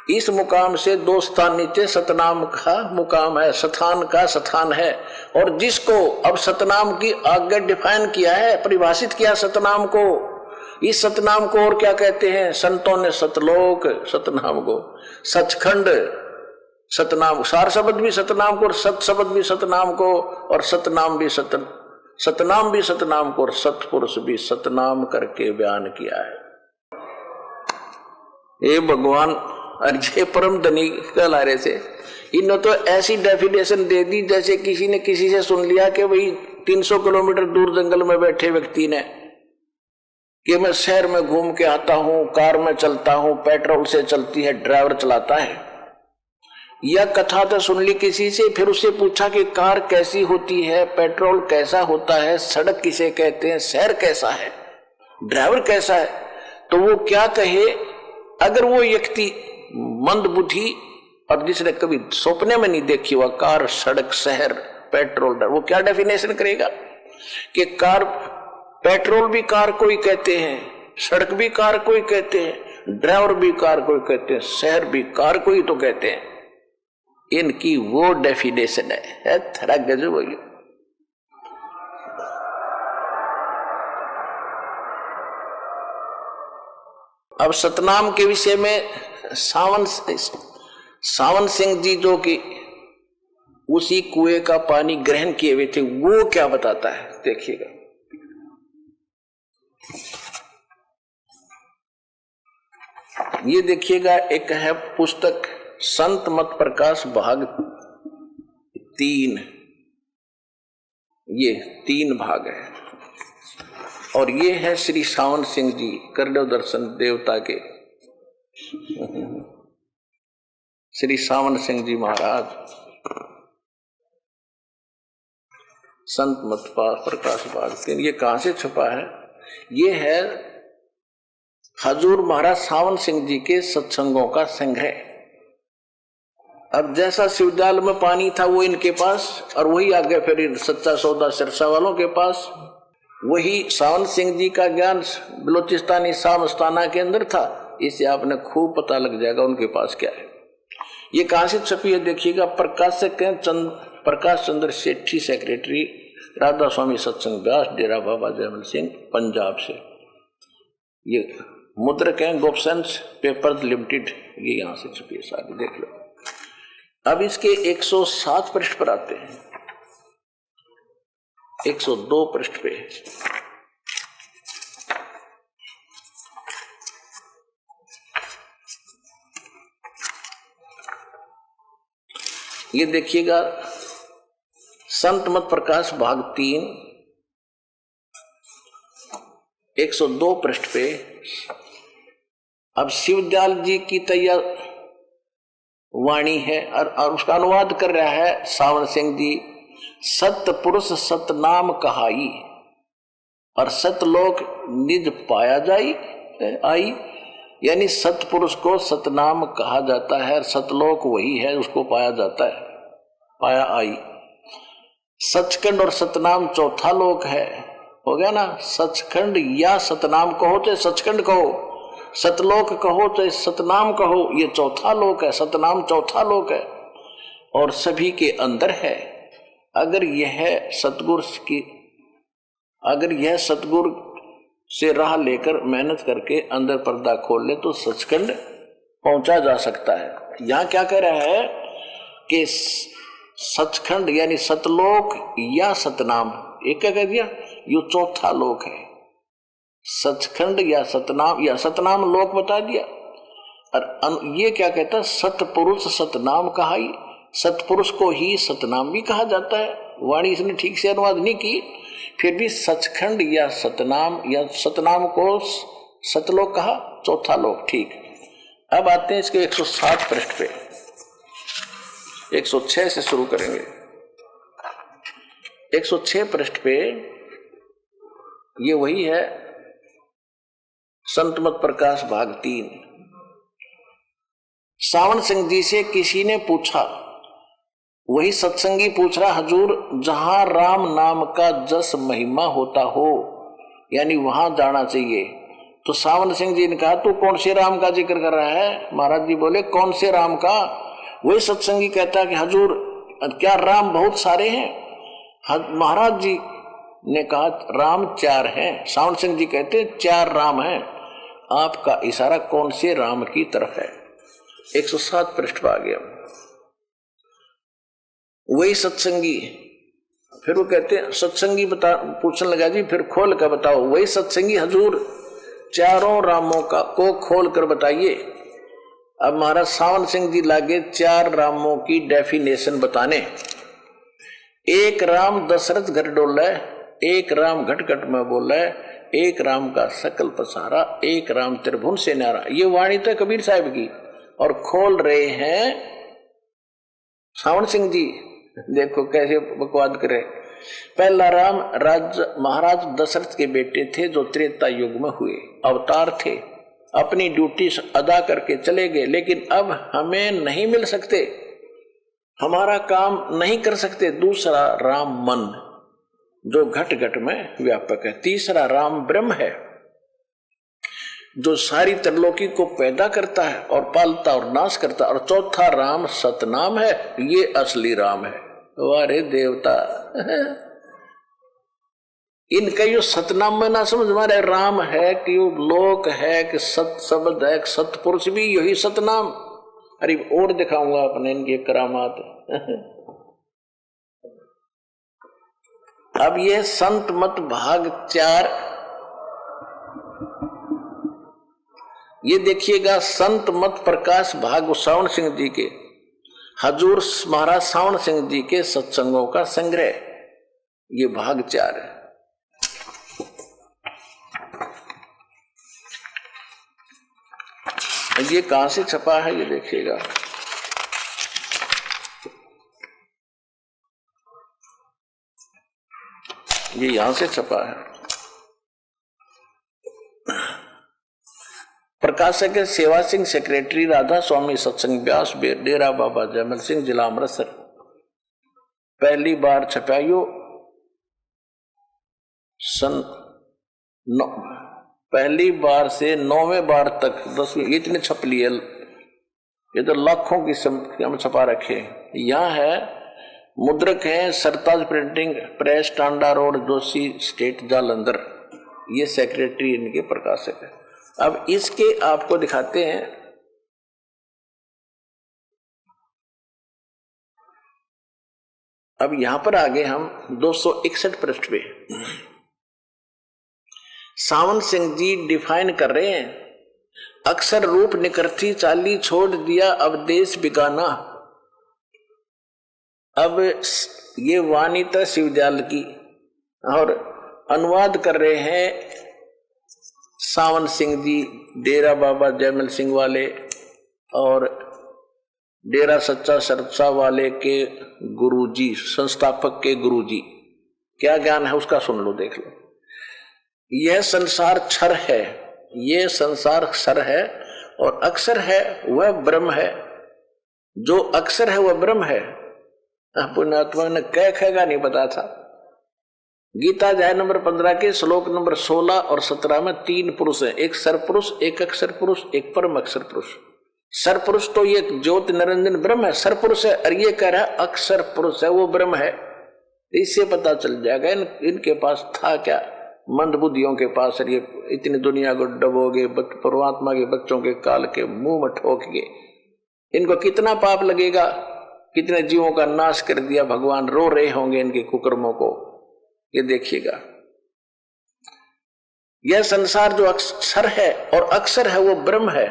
इस मुकाम से 2 स्थान नीचे सतनाम का मुकाम है, स्थान का स्थान है। और जिसको अब सतनाम की आगे डिफाइन किया है, परिभाषित किया सतनाम को। इस सतनाम को और क्या कहते हैं संतों ने, सतलोक सतनाम को, सचखंड सतनाम, सार शब्द भी सतनाम को और सत शब्द भी सतनाम को, और सतनाम भी सतनाम भी सतनाम को और सतपुरुष भी सतनाम करके बयान किया है। ये भगवान अर्जे परम धनी कहला रहे थे, इन्होंने तो ऐसी डेफिनेशन दे दी जैसे किसी ने किसी से सुन लिया कि भाई 300 किलोमीटर दूर जंगल में बैठे व्यक्ति ने कि मैं शहर में घूम के आता हूं, कार में चलता हूं, पेट्रोल से चलती है, ड्राइवर चलाता है। यह कथा तो सुन ली किसी से, फिर उससे पूछा कि कार कैसी होती है, पेट्रोल कैसा होता है, सड़क किसे कहते हैं, शहर कैसा है, ड्राइवर कैसा है, तो वो क्या कहे। अगर वो व्यक्ति मंदबुद्धि और जिसने कभी सपने में नहीं देखी हुआ कार, सड़क, शहर, पेट्रोल, वो क्या डेफिनेशन करेगा कि कार, पेट्रोल भी कार को ही कहते हैं, सड़क भी कार को ही कहते हैं, ड्राइवर भी कार को ही कहते हैं, शहर भी कार को ही तो कहते हैं। इनकी वो डेफिनेशन है थोड़ा गजब हो गया। अब सतनाम के विषय में सावन सिंह जी जो कि उसी कुएं का पानी ग्रहण किए हुए थे, वो क्या बताता है देखिएगा। ये देखिएगा, एक है पुस्तक संत मत प्रकाश भाग 3, ये 3 भाग है। और ये है श्री सावन सिंह जी करदेव दर्शन देवता के श्री सावन सिंह जी महाराज संत मत प्रकाश भाग 3। ये कहां से छपा है, ये है हजूर महाराज सावन सिंह जी के सत्संगों का संग्रह। अब जैसा शिवजाल में पानी था वो इनके पास, और वही आगे फिर सच्चा सौदा सिरसा वालों के पास। वही सावन सिंह जी का ज्ञान बलोचिस्तानी सामस्ताना के अंदर था, इससे आपने खूब पता लग जाएगा उनके पास क्या है। ये कहां से छपी है देखिएगा, प्रकाश चंद्र सेठी, सेक्रेटरी राधा स्वामी सत्संग व्यास, डेरा बाबा जयमल सिंह, पंजाब से। ये मुद्रक है गोपसंस पेपर्स लिमिटेड, ये यहां से छपी है सारी, देख लो। अब इसके 107 पृष्ठ पर आते हैं, 102 पृष्ठ पे ये देखिएगा, संत मत प्रकाश भाग 3 102 पृष्ठ पे। अब शिवदयाल जी की तैयार वाणी है और उसका अनुवाद कर रहा है सावन सिंह जी। सत पुरुष सतनाम कहाई, और सतलोक निज पाया जाई आई, यानी सतपुरुष को सतनाम कहा जाता है। सतलोक वही है, उसको पाया जाता है, पाया आई। सचखंड और सतनाम चौथा लोक है, हो गया ना। सचखंड या सतनाम कहो चाहे सचखंड कहो, सतलोक कहो चाहे सतनाम कहो, ये चौथा लोक है। सतनाम चौथा लोक है और सभी के अंदर है। अगर यह सतगुरु से राह लेकर मेहनत करके अंदर पर्दा खोल ले तो सचखंड पहुंचा जा सकता है। यहां क्या कह रहा है कि सचखंड यानी सतलोक या सतनाम, एक क्या कह दिया, ये चौथा लोक है। सचखंड या सतनाम लोक बता दिया। और ये क्या कहता है, सतपुरुष सतनाम कहा ही, सतपुरुष को ही सतनाम भी कहा जाता है। वाणी इसने ठीक से अनुवाद नहीं की, फिर भी सचखंड या सतनाम को सतलोक कहा, चौथा लोक, ठीक। अब आते हैं इसके 107 पृष्ठ पे, 106 से शुरू करेंगे। 106 पृष्ठ पे ये वही है, संत मत प्रकाश भाग 3। सावन सिंह जी से किसी ने पूछा, वही सत्संगी पूछ रहा, हजूर जहां राम नाम का जस महिमा होता हो यानी वहां जाना चाहिए। तो सावन सिंह जी ने कहा, तू कौन से राम का जिक्र कर रहा है? महाराज जी बोले, कौन से राम का? वही सत्संगी कहता कि हजूर क्या राम बहुत सारे हैं? महाराज जी ने कहा राम 4 हैं। सावन सिंह जी कहते 4 राम हैं। आपका इशारा कौन से राम की तरफ है? 107 पृष्ठ पर आ गया। वही सत्संगी फिर वो कहते हैं, सत्संगी पूछने लगा, जी फिर खोल कर बताओ। वही सत्संगी, हजूर 4 रामों का को खोल कर बताइए। अब महाराज सावन सिंह जी लागे 4 रामों की डेफिनेशन बताने। एक राम दशरथ घर डोला, एक राम घट घट में बोला, एक राम का सकल पसारा, एक राम त्रिभुवन से न्यारा। ये वाणी तो कबीर साहब की, और खोल रहे हैं सावन सिंह जी। देखो कैसे बकवाद करे। पहला राम महाराज दशरथ के बेटे थे जो त्रेता युग में हुए, अवतार थे, अपनी ड्यूटी अदा करके चले गए, लेकिन अब हमें नहीं मिल सकते, हमारा काम नहीं कर सकते। दूसरा राम मन जो घट घट में व्यापक है। तीसरा राम ब्रह्म है जो सारी त्रिलोकी को पैदा करता है और पालता और नाश करता। और चौथा राम सतनाम है, ये असली राम है। वारे देवता इनका यो सतनाम में ना समझ मारे, राम है कि यो लोक है कि सत शब्द है, सतपुरुष भी यही सतनाम। अरे और दिखाऊंगा अपने इनके करामात। अब ये संत मत भाग 4, ये देखिएगा, संत मत प्रकाश भाग सावन सिंह जी के, हजूर महाराज सावन सिंह जी के सत्संगों का संग्रह, ये भाग 4 है। ये कहां से छपा है ये देखिएगा। ये यहां से छपा है। प्रकाशक है सेवा सिंह, सेक्रेटरी राधा स्वामी सत्संग व्यास, डेरा बाबा जयमल सिंह, जिला अमृतसर। पहली बार छपायो पहली बार से 9वें बार तक 10वीं, इतने छप लिए। ये तो लाखों की संख्या में छपा रखे। यहाँ है मुद्रक है Sartaj printing press, Tanda road, Joshi state, Jalandhar. ये सेक्रेटरी इनके प्रकाशक है। अब इसके आपको दिखाते हैं। अब यहां पर आगे हम 261 पृष्ठ पे सावन सिंह जी डिफाइन कर रहे हैं। अक्सर रूप निकरती चाली छोड़ दिया अब देश बिगाना। अब ये वाणी था शिवजाल की और अनुवाद कर रहे हैं सावन सिंह जी, डेरा बाबा जयमल सिंह वाले और डेरा सच्चा सरसा वाले के गुरुजी, संस्थापक के गुरुजी। क्या ज्ञान है उसका सुन लो, देख लो। यह संसार क्षर है, ये संसार क्षर है और अक्षर है वह ब्रह्म है। जो अक्षर है वह ब्रह्म है। पुण्यात्मा ने कह खेगा नहीं पता था। गीता अध्याय नंबर 15 के श्लोक नंबर 16 और 17 में 3 पुरुष हैं, एक सर पुरुष, एक अक्षर पुरुष, एक परम अक्षर पुरुष। सर पुरुष तो ये ज्योति निरंजन ब्रह्म है, सर पुरुष है, और ये कह रहा है अक्षर पुरुष है वो ब्रह्म है। इससे पता चल जाएगा इनके पास था क्या, मंद बुद्धियों के पास ये इतनी दुनिया को डबोगे परमात्मा के बच्चों के काल के मुंह में ठोक के इनको कितना पाप लगेगा, कितने जीवों का नाश कर दिया भगवान, रो रहे होंगे इनके कुकर्मों को। ये देखिएगा, यह संसार जो अक्षर है और अक्षर है वो ब्रह्म है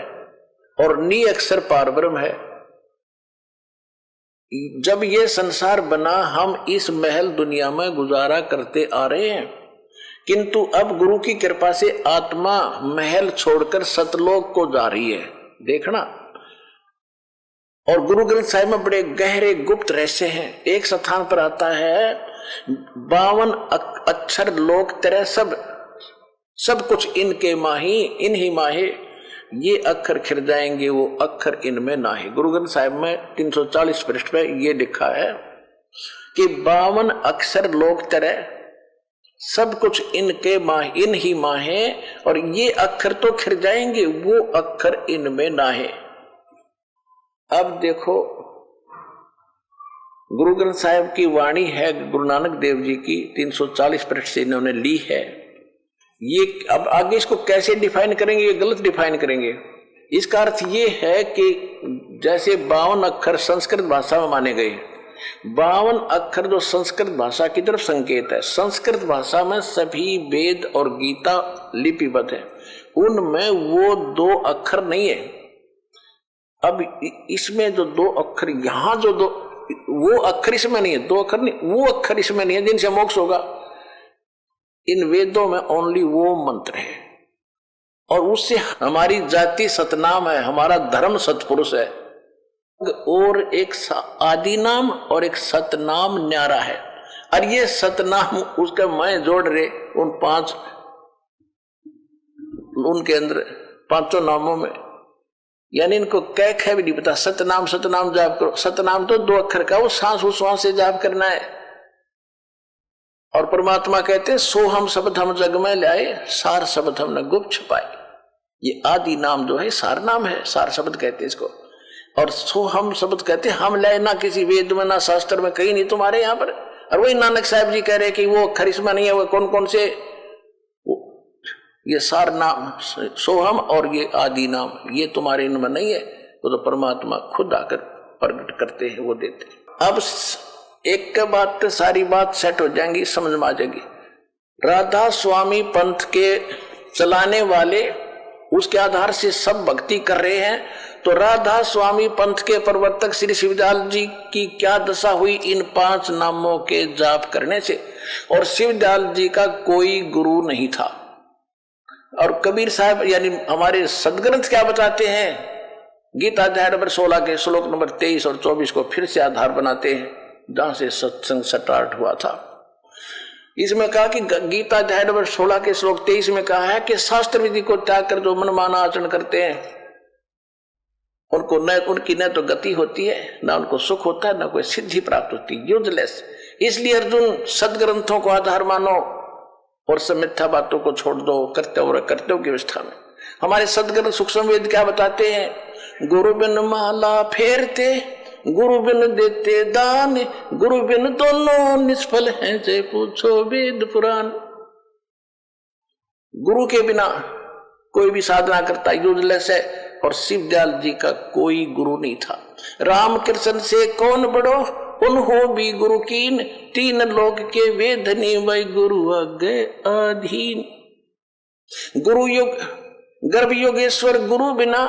और नी अक्षर पार ब्रह्म है। जब ये संसार बना हम इस महल दुनिया में गुजारा करते आ रहे हैं, किंतु अब गुरु की कृपा से आत्मा महल छोड़कर सतलोक को जा रही है। देखना, और गुरु ग्रंथ साहिब में बड़े गहरे गुप्त रहस्य हैं। एक स्थान पर आता है 52 अक्षर लोक तेरे सब कुछ इनके माही इन्हीं माहे, ये अक्षर खिर जाएंगे वो अक्षर इनमें ना है। गुरु ग्रंथ साहिब में 340 पृष्ठ पे ये लिखा है कि 52 अक्षर लोक तेरे सब कुछ इनके माह इन ही माहे, और ये अक्षर तो खिर जाएंगे वो अक्षर इनमें ना है। अब देखो, गुरु ग्रंथ साहिब की वाणी है गुरु नानक देव जी की, 340 पृष्ठ से इन्होंने ली है। ये अब आगे इसको कैसे डिफाइन करेंगे, ये गलत डिफाइन करेंगे। इसका अर्थ ये है कि जैसे 52 अक्षर संस्कृत भाषा में माने गए, 52 अक्षर जो संस्कृत भाषा की तरफ संकेत है। संस्कृत भाषा में सभी वेद और गीता लिपिबद्ध है, उनमें वो 2 अक्षर नहीं है। अब इसमें जो 2 अक्षर यहां जो 2 वो अक्षर इसमें नहीं है, 2 अक्षर नहीं, वो अक्षर इसमें नहीं है जिनसे मोक्ष होगा। इन वेदों में ओनली वो मंत्र है और उससे हमारी जाति सतनाम है, हमारा धर्म सतपुरुष है, और एक आदि नाम और एक सतनाम न्यारा है। और ये सतनाम उसका मैं जोड़ रहे उन 5 उनके अंदर 5 नामों में, यानी इनको कह भी नहीं पता। सतनाम सतनाम जाप करो, सतनाम तो 2 अक्षर का, वो सांस उश्वास से जाप करना है। और परमात्मा कहते हैं सो हम शब्द हम जग में लाए, सार शब्द हमने गुप्त छुपाए। ये आदि नाम जो है सार नाम है, सार शब्द कहते हैं इसको। और सो हम शब्द कहते हैं हम लाए, ना किसी वेद में ना शास्त्र में, कहीं नहीं तुम्हारे यहाँ पर। और वही नानक साहब जी कह रहे कि वो खरिश्मा नहीं है, वो कौन कौन से, ये सार नाम सोहम और ये आदि नाम ये तुम्हारे इनमें नहीं है, वो तो परमात्मा खुद आकर प्रकट करते हैं, वो देते हैं। अब एक के बाद तो सारी बात सेट हो जाएंगी, समझ में आ जाएगी। राधा स्वामी पंथ के चलाने वाले उसके आधार से सब भक्ति कर रहे हैं, तो राधा स्वामी पंथ के प्रवर्तक श्री शिवदयाल जी की क्या दशा हुई इन 5 नामों के जाप करने से। और शिवदयाल जी का कोई गुरु नहीं था। और कबीर साहब यानी हमारे सदग्रंथ क्या बताते हैं, गीता अध्याय नंबर 16 के श्लोक नंबर 23 और 24 को फिर से आधार बनाते हैं, जहां से सत्संग स्टार्ट हुआ था। इसमें कहा कि गीता अध्याय नंबर 16 के श्लोक 23 में कहा है कि शास्त्र विधि को त्याग कर जो मनमाना आचरण करते हैं उनकी न तो गति होती है, ना उनको सुख होता है, ना कोई सिद्धि प्राप्त होती, यूजलेस। इसलिए अर्जुन सदग्रंथों को आधार मानो और सब मिथ्या बातों को छोड़ दो, करते की अवस्था में। हमारे सदग्रंथ सूक्ष्म वेद क्या बताते हैं, गुरु बिन माला फेरते, गुरु बिन देते दान, गुरु बिन दोनों निष्फल हैं, जय पूछो वेद पुराण। गुरु के बिना कोई भी साधना करता यूजलेस है, और शिवदयाल जी का कोई गुरु नहीं था। राम कृष्ण से कौन बड़ो, उन्हों भी गुरु कीन, 3 लोक के वेदनी वही गुरु आगे अधीन। गुरु युग गर्भ योगेश्वर गुरु बिना,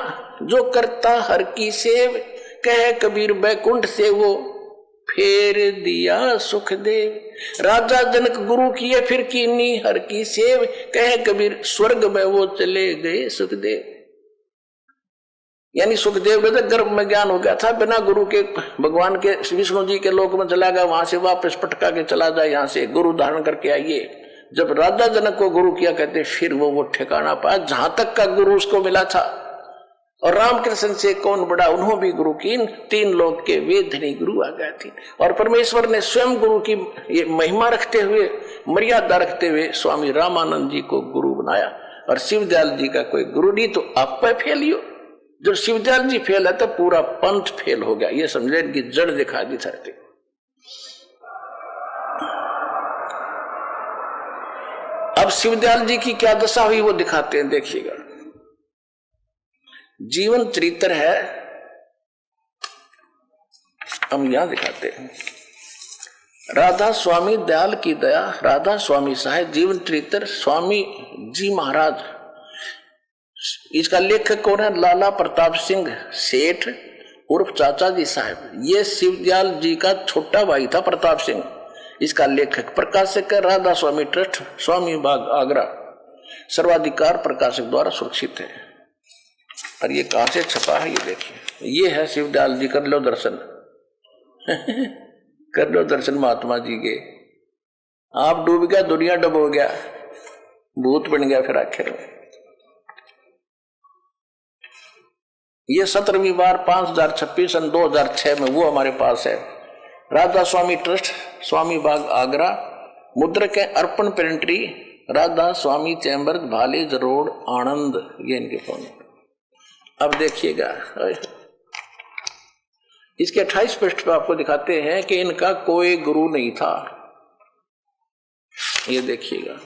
जो करता हर की सेव, कह कबीर बैकुंठ से वो फेर दिया सुखदेव। राजा जनक गुरु किए फिर कीनी हर की सेव, कह कबीर स्वर्ग में वो चले गए सुखदेव। यानी सुखदेव को गर्भ में ज्ञान हो गया था, बिना गुरु के भगवान के विष्णु जी के लोक में चला गया, वहां से वापस पटका के चला जाए, यहाँ से गुरु धारण करके आइए। जब राजा जनक को गुरु किया, कहते फिर वो ठिकाना पाया जहां तक का गुरु उसको मिला था। और रामकृष्ण से कौन बड़ा, उन्होंने भी गुरु की, तीन लोग के वे धनी गुरु आ गए थे। और परमेश्वर ने स्वयं गुरु की ये महिमा रखते हुए, मर्यादा रखते हुए स्वामी रामानंद जी को गुरु बनाया। और शिवदयाल जी का कोई गुरु नहीं, तो आप पे फेल ही हो। जब शिवदयाल जी फेल है तो पूरा पंथ फेल हो गया। ये समझे इनकी जड़ दिखा दी धरती। अब शिवदयाल जी की क्या दशा हुई वो दिखाते हैं, देखिएगा। जीवन चरित्र है, हम यहां दिखाते हैं। राधा स्वामी दयाल की दया, राधा स्वामी साहेब, जीवन चरित्र स्वामी जी महाराज। इसका लेखक कौन है? लाला प्रताप सिंह सेठ उर्फ चाचा जी साहब। ये शिवदयाल जी का छोटा भाई था प्रताप सिंह। इसका लेखक प्रकाशक है राधा स्वामी ट्रस्ट, स्वामी बाग, आगरा। सर्वाधिकार प्रकाशक द्वारा सुरक्षित है। और ये कहां से छपा है ये देखिए। ये है शिवदयाल जी, कर लो दर्शन कर लो दर्शन महात्मा जी के। आप डूब गया, दुनिया डूब गया, भूत बन गया फिर आखिर में। ये 17वीं बार 5026 सन 2006 में वो हमारे पास है। राधा स्वामी ट्रस्ट, स्वामी बाग, आगरा। मुद्रक है अर्पण पेरेंट्री, राधा स्वामी चैम्बर, भालेज रोड, आनंद। ये इनके फोन। अब देखिएगा, इसके 28 पृष्ठ पर आपको दिखाते हैं कि इनका कोई गुरु नहीं था। ये देखिएगा,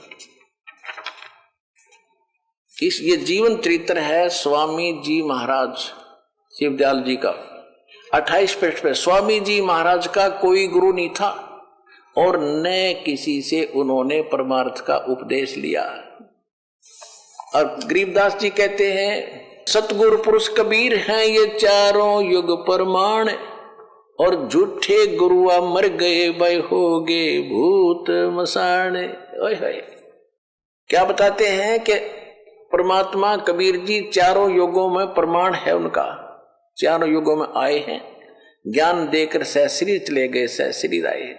ये जीवन चरित्र है स्वामी जी महाराज शिवदयाल जी का। 28 पृष्ठ पे स्वामी जी महाराज का कोई गुरु नहीं था और न किसी से उन्होंने परमार्थ का उपदेश लिया। और गरीबदास जी कहते हैं सतगुरु पुरुष कबीर हैं ये चारों युग प्रमाण, और झूठे गुरुआ मर गए भाई हो गए भूत मसान। क्या बताते हैं कि परमात्मा कबीर जी चारों युगों में प्रमाण है उनका, चारों युगों में आए हैं, ज्ञान देकर सहश्री चले गए सहश्री आए।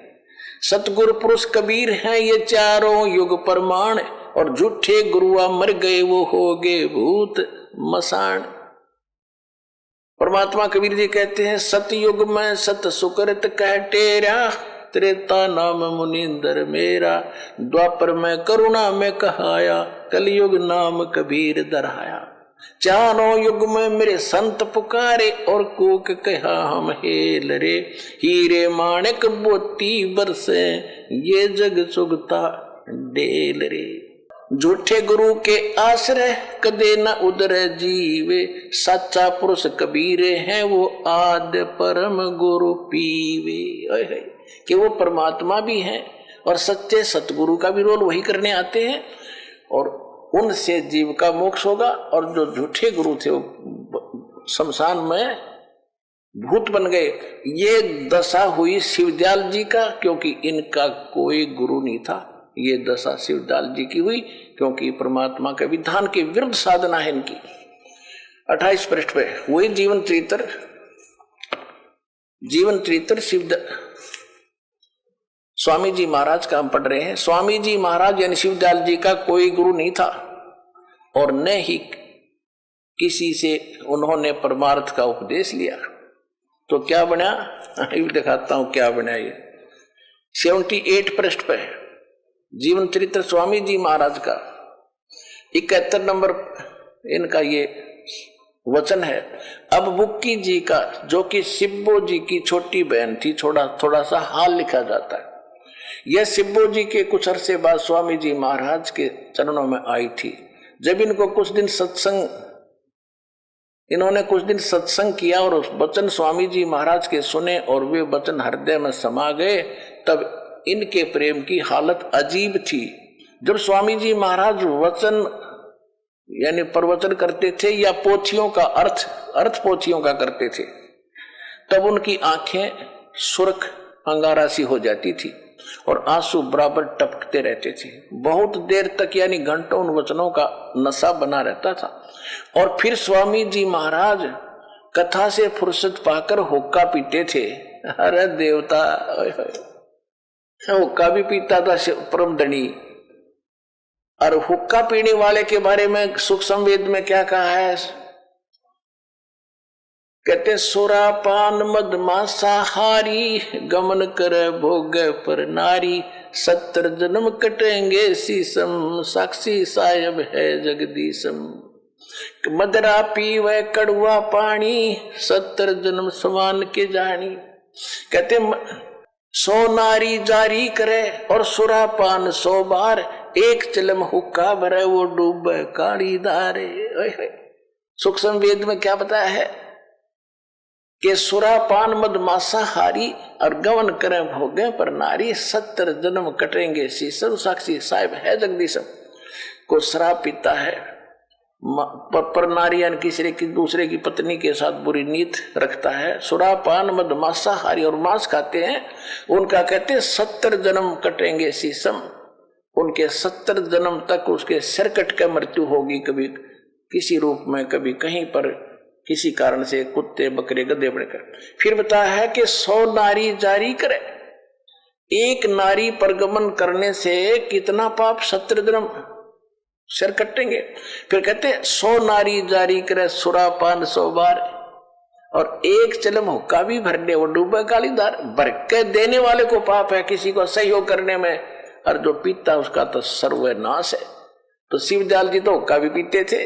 सतगुरु पुरुष कबीर हैं ये चारों युग प्रमाण, और झूठे गुरुआ मर गए वो हो गए भूत मसान। परमात्मा कबीर जी कहते हैं सतयुग में सत सुकृत कह टेरा, त्रेता नाम मुनिंदर मेरा, द्वापर में करुणा में कहाया, कलयुग नाम कबीर दरहाया। चारों युग में मेरे संत पुकारे, और कूक कहा हम हेल रे, हीरे माणिक मोती बरसे ये जग सुगता डेल रे। झूठे गुरु के आश्रय कदे न उदर जीवे, सच्चा पुरुष कबीरे हैं वो आद्य परम गुरु पीवे। कि वो परमात्मा भी हैं और सच्चे सतगुरु का भी रोल वही करने आते हैं, और उनसे जीव का मोक्ष होगा। और जो झूठे गुरु थे वो शमशान में भूत बन गए। ये दशा हुई शिवदयाल जी का, क्योंकि इनका कोई गुरु नहीं था। ये दशा शिवदयाल जी की हुई क्योंकि परमात्मा के विधान के विरुद्ध साधना है इनकी। 28 पृष्ठ पे वही जीवन चरित्र स्वामी जी महाराज का हम पढ़ रहे हैं। स्वामी जी महाराज यानी शिवदयाल जी का कोई गुरु नहीं था और न ही किसी से उन्होंने परमार्थ का उपदेश लिया। तो क्या बना, दिखाता हूं क्या बना। ये 78 पृष्ठ पे जीवन चरित्र स्वामी जी महाराज का 71 नंबर इनका ये वचन है। अब बुक्की जी का, जो कि सिब्बो जी की छोटी बहन थी, थोड़ा सा हाल लिखा जाता है। यह सिब्बो जी के कुछ अरसे बाद स्वामी जी महाराज के चरणों में आई थी। जब इन्होंने कुछ दिन सत्संग किया और उस वचन स्वामी जी महाराज के सुने और वे वचन हृदय में समा गए, तब इनके प्रेम की हालत अजीब थी। जब स्वामी जी महाराज वचन यानी प्रवचन करते थे या पोथियों का अर्थ पोथियों का करते थे, तब उनकी आंखें सुर्ख अंगारा सी हो जाती थी और आंसू बराबर टपकते रहते थे। बहुत देर तक यानी घंटों उन वचनों का नशा बना रहता था। और फिर स्वामी जी महाराज कथा से फुर्सत पाकर हुक्का पीते थे। अरे देवता, हुक्का भी पीता था परम धनी। और हुक्का पीने वाले के बारे में सुख संवेद में क्या कहा है? कहते सुरा पान मद मांसाहारी गमन करे भोग पर नारी 70 जन्म कटेंगे शीशम साक्षी साहेब है जगदीशम। मदरा पीवे कड़ुआ पानी 70 जन्म समान के जानी। कहते 100 नारी जारी करे और सुरा पान 100 बार 1 चिलम हुक्का भरे वो डूबे काड़ी धारे। सुख संवेद में क्या बताया है कि सुरा पान मद मांसाहारी और गमन करें भोगे पर नारी 70 जन्म कटेंगे शीशम साक्षी साहिब है जगदीशम। को शराब पीता है पर नारी यानी किसी की दूसरे की पत्नी के साथ बुरी नीत रखता है, सुरा पान मद मांसाहारी और मांस खाते हैं, उनका कहते 70 जन्म कटेंगे शीशम। उनके 70 जन्म तक उसके सिर कट के मृत्यु होगी, कभी किसी रूप में, कभी कहीं पर किसी कारण से, कुत्ते बकरे गधे बनकर। फिर बताया है कि 100 नारी जारी करे, 1 नारी पर गमन करने से कितना पाप? 70 जन्म सिर कटेंगे। फिर कहते 100 नारी जारी करे सुरा पान 100 बार और 1 चिलम हुक्का भी भरने वो डूबे कालीदार। भर के देने वाले को पाप है, किसी को सहयोग करने में, और जो पीता उसका तो सर्वनाश है। तो शिवदयाल जी तो हुक्का भी पीते थे।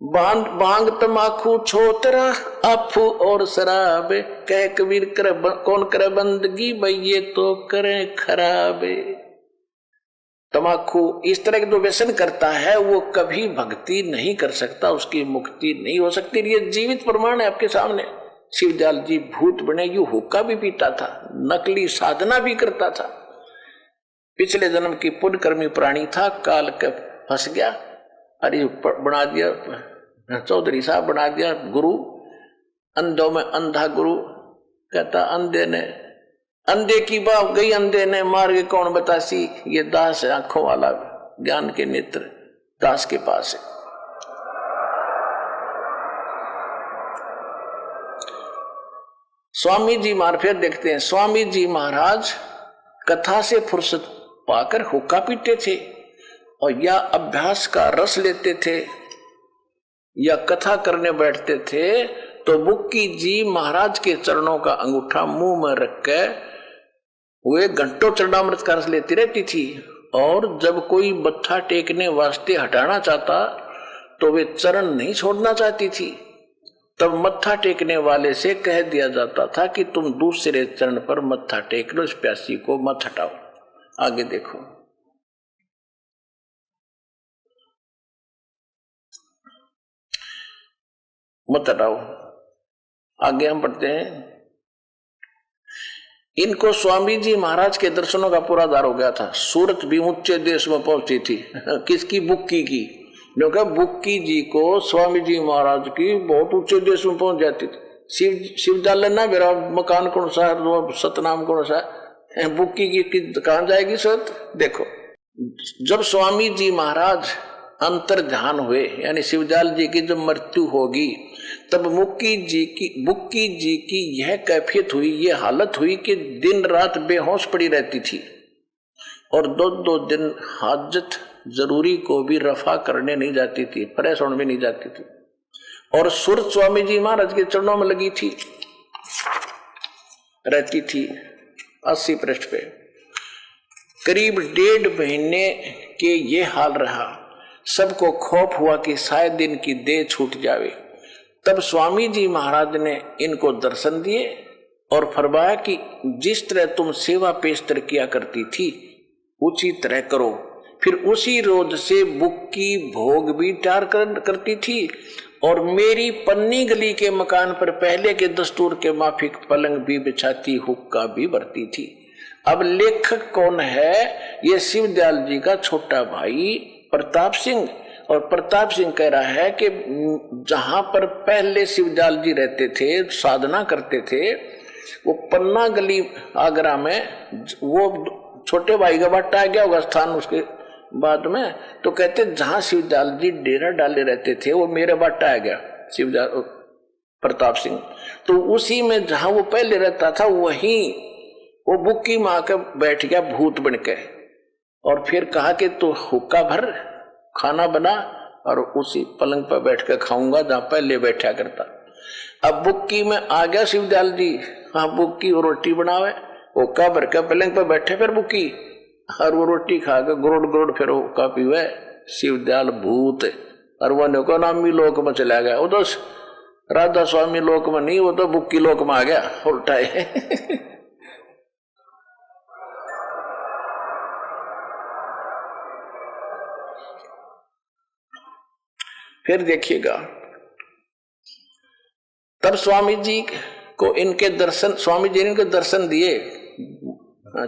भांग तमाकू छोतरा अफू और शराब कह कबीर करे कौन करे बंदगी भैये तो करे खराबे। तमाकू इस तरह के जो व्यसन करता है वो कभी भक्ति नहीं कर सकता, उसकी मुक्ति नहीं हो सकती। ये जीवित प्रमाण है आपके सामने। शिवदयाल जी भूत बने, यू हुक्का भी पीता था, नकली साधना भी करता था, पिछले जन्म की पुण्यकर्मी प्राणी था, काल के फंस गया, अरे बना दिया चौधरी साहब, बना दिया गुरु, अंधों में अंधा गुरु। कहता अंधे की बात गई, अंधे ने मार के कौन बतासी। ये दास है आंखों वाला, ज्ञान के नेत्र दास के पास है। स्वामी जी फिर देखते हैं, स्वामी जी महाराज कथा से फुर्सत पाकर हुक्का पीते थे और या अभ्यास का रस लेते थे या कथा करने बैठते थे तो बुक्की जी महाराज के चरणों का अंगूठा मुंह में रख के वे घंटों चरणामृत का रस लेती रहती थी। और जब कोई मत्था टेकने वास्ते हटाना चाहता तो वे चरण नहीं छोड़ना चाहती थी, तब मत्था टेकने वाले से कह दिया जाता था कि तुम दूसरे चरण पर मत्था टेक लो, इस प्यासी को मत हटाओ। आगे देखो, मत हटाओ। आगे हम पढ़ते हैं, इनको स्वामी जी महाराज के दर्शनों का पूरा आधार हो गया था। सूरत भी ऊंचे देश में पहुंची थी। किसकी? बुक्की की। क्योंकि बुक्की जी को स्वामी जी महाराज की बहुत ऊंचे देश में पहुंच जाती थी। शिवदयाल ना मेरा मकान कौन सा है, सतनाम कौन सा है, बुक्की की कहां जाएगी सत। देखो, जब स्वामी जी महाराज अंतर ध्यान हुए, यानी शिवदयाल जी की जब मृत्यु होगी, तब बुक्की जी की यह कैफियत हुई, यह हालत हुई कि दिन रात बेहोश पड़ी रहती थी और 2 दिन हाजत जरूरी को भी रफा करने नहीं जाती थी, फ्रेश होने में नहीं जाती थी। और सुरत स्वामी जी महाराज के चरणों में लगी थी, रहती थी 80 पृष्ठ पे। करीब 1.5 महीने के ये हाल रहा। सबको खौफ हुआ कि शायद इनकी देह छूट जावे। तब स्वामी जी महाराज ने इनको दर्शन दिए और फरमाया कि जिस तरह तुम सेवा पेशतर किया करती थी उसी तरह करो। फिर उसी रोज से बुक्की भोग भी तैयार करती थी और मेरी पन्नी गली के मकान पर पहले के दस्तूर के माफिक पलंग भी बिछाती, हुक्का भी भरती थी। अब लेखक कौन है? ये शिवदयाल जी का छोटा भाई प्रताप सिंह। और प्रताप सिंह कह रहा है कि जहां पर पहले शिवदयाल जी रहते थे, साधना करते थे, वो पन्ना गली आगरा में, वो छोटे भाई का बट्टा आ गया होगा स्थान उसके बाद में। तो कहते जहां शिवदयाल जी डेरा डाले रहते थे वो मेरे बट्टा आ गया शिवदयाल प्रताप सिंह। तो उसी में जहां वो पहले रहता था वहीं वो बुक्की मां के बैठ गया भूत बन के। और फिर कहा कि तू हुक्का भर, खाना बना और उसी पलंग पर बैठ कर खाऊंगा जहां पहले बैठा करता। अब बुक्की में आ गया शिवदयाल जी, हाँ बुक्की वो रोटी बनावे, हुक्का भर के पलंग पर बैठे, फिर बुक्की और वो रोटी खा के गुरुड़ गुरुड़ फिर हुक्का पीवे शिवदयाल भूत। और वो को नामी लोक में चला गया, वो तो राधा स्वामी लोक में नहीं, वो तो बुक्की लोक में आ गया उल्टा है। फिर देखिएगा तब स्वामी जी को इनके दर्शन, स्वामी जी ने इनके दर्शन दिए,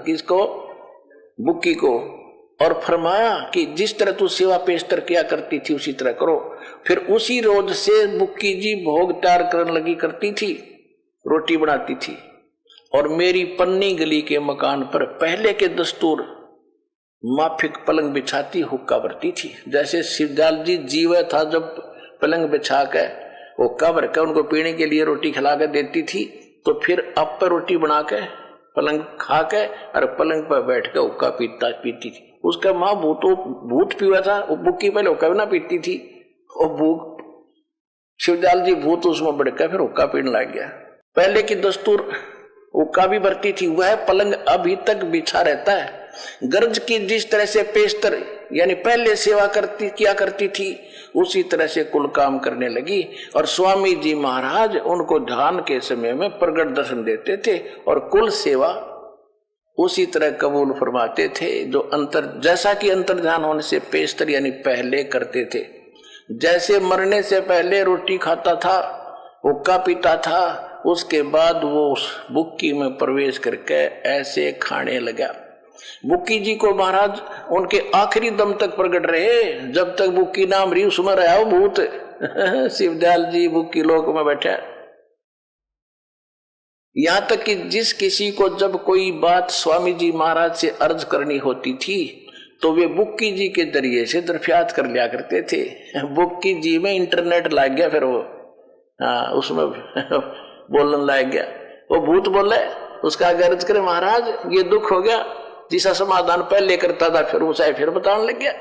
किसको, बुक्की को, और फरमाया कि जिस तरह तू सेवा पेशतर किया करती थी उसी तरह करो। फिर उसी रोज से बुक्की जी भोग तैयार करने लगी करती थी, रोटी बनाती थी और मेरी पन्नी गली के मकान पर पहले के दस्तूर माफिक पलंग बिछाती हुक्का भरती थी। जैसे शिवदयाल जी जीव था जब पलंग बिछा कर हुक्का भर कर उनको पीने के लिए रोटी खिला कर देती थी, तो फिर अब पर रोटी बना के पलंग खा के और पलंग पर बैठ कर हुक्का पीती थी। उसका माँ भूत पीवा था, वो बुक्की पहले हुक्का भी ना पीती थी, और भूख शिवदयाल जी भूत उसमें बढ़ कर फिर हुक्का पीने लग गया। पहले की दस्तूर हुक्का भी भरती थी, वह पलंग अभी तक बिछा रहता है। गर्ज की जिस तरह से पेशतर यानी पहले सेवा किया करती थी उसी तरह से कुल काम करने लगी। और स्वामी जी महाराज उनको ध्यान के समय में प्रगट दर्शन देते थे और कुल सेवा उसी तरह कबूल फरमाते थे जो जैसा कि अंतर ध्यान होने से पेशतर यानी पहले करते थे। जैसे मरने से पहले रोटी खाता था, हुक्का पीता था, उसके बाद वो उस बुक्की में प्रवेश करके ऐसे खाने लगा। बुक्की जी को महाराज उनके आखिरी दम तक प्रकट रहे, जब तक बुक्की नाम रही उसमें रहा वो भूत। शिवदयाल जी बुक्की लोक में बैठा। यहां तक कि जिस किसी को जब कोई बात स्वामी जी महाराज से अर्ज करनी होती थी तो वे बुक्की जी के जरिए से दरफियात कर लिया करते थे। बुक्की जी में इंटरनेट लग गया, फिर वो उसमें बोलने लग गया। वो भूत बोले, उसका अर्ज करे महाराज ये दुख हो गया, जिसका समाधान पहले करता था फिर उसे फिर बताने लग गया।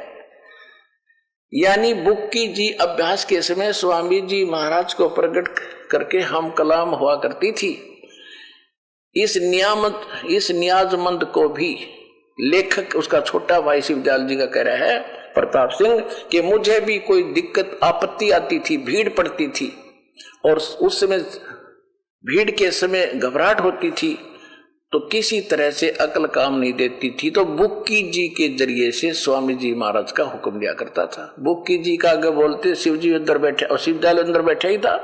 यानी बुक्की जी अभ्यास के समय स्वामी जी महाराज को प्रकट करके हम कलाम हुआ करती थी। इस नियाजमंद को भी लेखक उसका छोटा भाई शिवदयाल जी का कह रहा है प्रताप सिंह कि मुझे भी कोई दिक्कत आपत्ति आती थी, भीड़ पड़ती थी और उस समय भीड़ के समय घबराहट होती थी तो किसी तरह से अकल काम नहीं देती थी, तो बुक्की जी के जरिए से स्वामी जी महाराज का हुक्म लिया करता था। बुक्की जी का आगे बोलते शिव जी अंदर बैठे और शिवदयाल अंदर बैठा ही था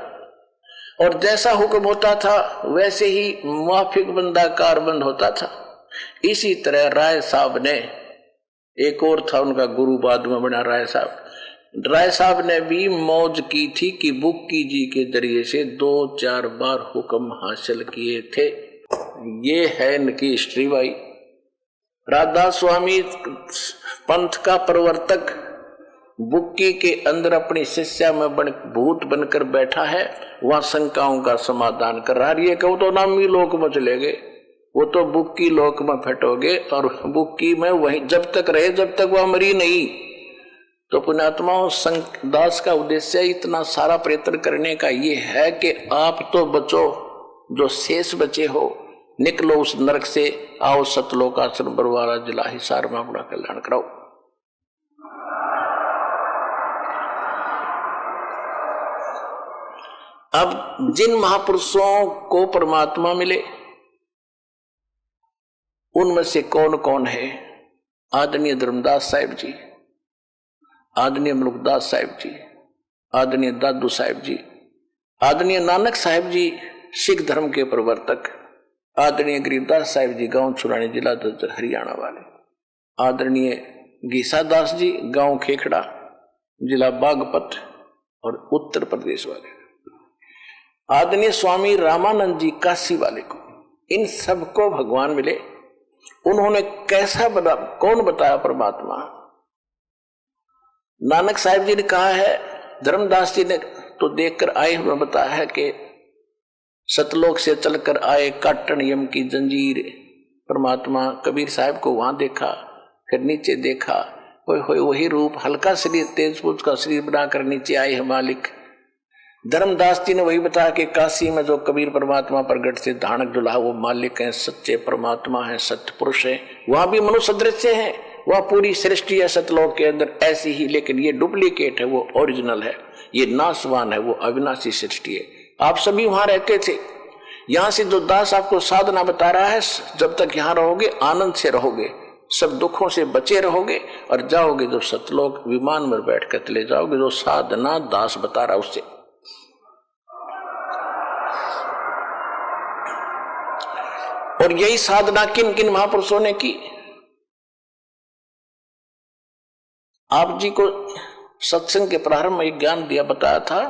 और जैसा हुक्म होता था वैसे ही मुआफिक बंदा कारबंद होता था। इसी तरह राय साहब ने, एक और था उनका गुरु बाद में बना राय साहब ने भी मौज की थी कि बुक्की जी के जरिए से 2-4 बार हुक्म हासिल किए थे। ये है इनकी हिस्ट्री भाई। राधा स्वामी पंथ का प्रवर्तक बुक्की के अंदर अपनी शिष्या में भूत बनकर बैठा है, वहां शंकाओं का समाधान कर रहा है। कहो तो नामी लोक में चले गए, वो तो बुक्की लोक में फटोगे और बुक्की में वही जब तक रहे जब तक वह मरी नहीं। तो पुण्यात्माओं दास का उद्देश्य इतना सारा प्रयत्न करने का ये है कि आप तो बचो, जो शेष बचे हो निकलो उस नरक से, आओ सतलोकाश्रम बरवारा जिला हिसार में अपना कल्याण कराओ। अब जिन महापुरुषों को परमात्मा मिले उनमें से कौन कौन है? आदरणीय धर्मदास साहिब जी, आदरणीय मलुकदास साहिब जी, आदरणीय दादू साहिब जी, आदरणीय नानक साहिब जी सिख धर्म के प्रवर्तक, आदरणीय गरीबदास साहिब जी गांव छुरानी जिला दज्जर हरियाणा वाले, आदरणीय गीसा दास जी गांव खेखड़ा जिला बागपत और उत्तर प्रदेश वाले, आदरणीय स्वामी रामानंद जी काशी वाले को, इन सबको भगवान मिले। उन्होंने कैसा बना, कौन बताया परमात्मा? नानक साहिब जी ने कहा है, धर्मदास जी ने तो देखकर आए हुए बताया है कि सतलोक से चलकर आए काटन यम की जंजीर। परमात्मा कबीर साहब को वहां देखा, फिर नीचे देखा, वही रूप, हल्का शरीर, तेज पुरुष का शरीर बनाकर नीचे आए हैं मालिक। धर्मदास जी ने वही बताया कि काशी में जो कबीर परमात्मा प्रगट से धानक दुल्हा वो मालिक हैं, सच्चे परमात्मा हैं, सत्य पुरुष हैं। वहां भी मनुष्य दृश्य है, वह पूरी सृष्टि है सतलोक के अंदर ऐसी ही, लेकिन ये डुप्लीकेट है, वो ओरिजिनल है, ये नाशवान है, वो अविनाशी सृष्टि है। आप सभी वहां रहते थे। यहां से जो दास आपको साधना बता रहा है, जब तक यहां रहोगे आनंद से रहोगे, सब दुखों से बचे रहोगे, और जाओगे जब सतलोक विमान में बैठ कर चले जाओगे, जो साधना दास बता रहा उससे। और यही साधना किन किन महापुरुषों ने की। आप जी को सत्संग के प्रारंभ में एक ज्ञान दिया, बताया था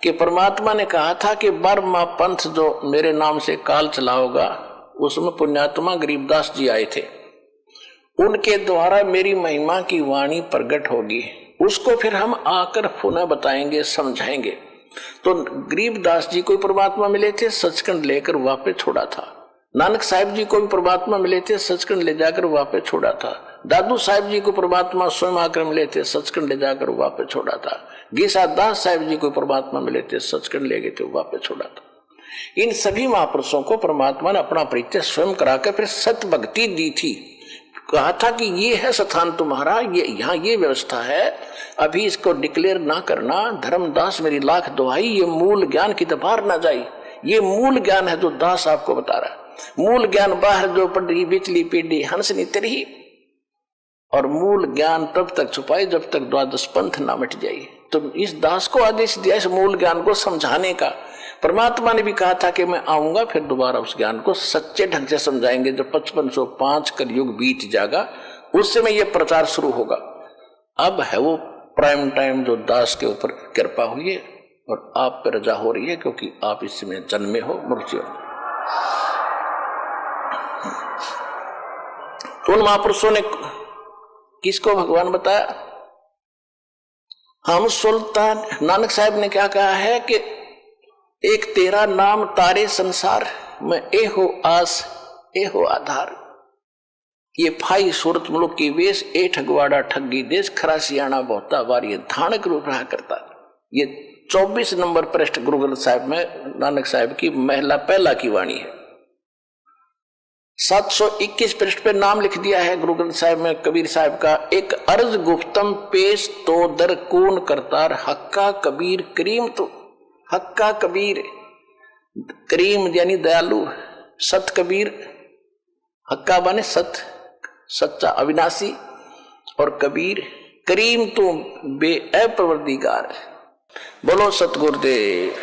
कि परमात्मा ने कहा था कि 12वां पंथ जो मेरे नाम से काल चला होगा, उसमें पुण्यात्मा गरीबदास जी आए थे, उनके द्वारा मेरी महिमा की वाणी प्रकट होगी, उसको फिर हम आकर पुनः बताएंगे, समझाएंगे। तो गरीबदास जी को परमात्मा मिले थे, सचखंड लेकर वापस छोड़ा था। नानक साहिब जी को भी परमात्मा मिले थे, सचखंड ले जाकर वापस छोड़ा था। दादू साहिब जी को परमात्मा स्वयं आकर मिले थे, सचखंड ले जाकर वापस छोड़ा था। गीसा दास साहिब जी को परमात्मा मिले थे, सचखंड ले गए थे, वापस छोड़ा था। इन सभी महापुरुषों को परमात्मा ने अपना परिचय स्वयं कराकर फिर सत्य भक्ति दी थी। कहा था कि ये है स्थान तुम्हारा, ये यहाँ ये व्यवस्था है, अभी इसको डिक्लेयर ना करना। धर्मदास मेरी लाख दुहाई, ये मूल ज्ञान की तो बाहर ना जाए। ये मूल ज्ञान है जो दास आपको बता रहा है। मूल ज्ञान बाहर जो पड़ी बिचली पीढ़ी हंस नहीं तेरी, और मूल ज्ञान तब तक छुपाए जब तक द्वादश पंथ ना मिट जाए। तो इस दास को आदेश दिया इस मूल ज्ञान को समझाने का। परमात्मा ने भी कहा था कि मैं आऊंगा, फिर दोबारा उस ज्ञान को सच्चे ढंग से समझाएंगे। जब 5505 कलयुग बीत जाएगा, उस समय यह प्रचार शुरू होगा। अब है वो प्राइम टाइम जो दास के ऊपर कृपा हुई है और आप पर रजा हो रही है, क्योंकि आप इसमें जन्मे हो, मृत्यु हो। तो उन महापुरुषों ने किसको भगवान बताया? हम सुल्तान नानक साहब ने क्या कहा है कि एक तेरा नाम तारे संसार में, ए हो आस ए हो आधार। ये फाई सूरत मुल्क की वेश, ए ठगवाड़ा ठगी देश, खरा सियाणा बहुता बार, ये धानक रूप रहा करता। ये 24 नंबर पृष्ठ गुरु ग्रंथ साहिब में नानक साहब की महिला पहला की वाणी है। 721 पृष्ठ पे नाम लिख दिया है गुरु ग्रंथ साहिब में कबीर साहब का, एक अर्ज गुफ्तम पेश तो दर कौन करतार, हक्का कबीर करीम। तो हक्का कबीर, करीम यानी दयालु, सत कबीर, हक्का बने सत, सच्चा अविनाशी, और कबीर करीम तो बे अप्रवृत्तिकार। बोलो सतगुरुदेव।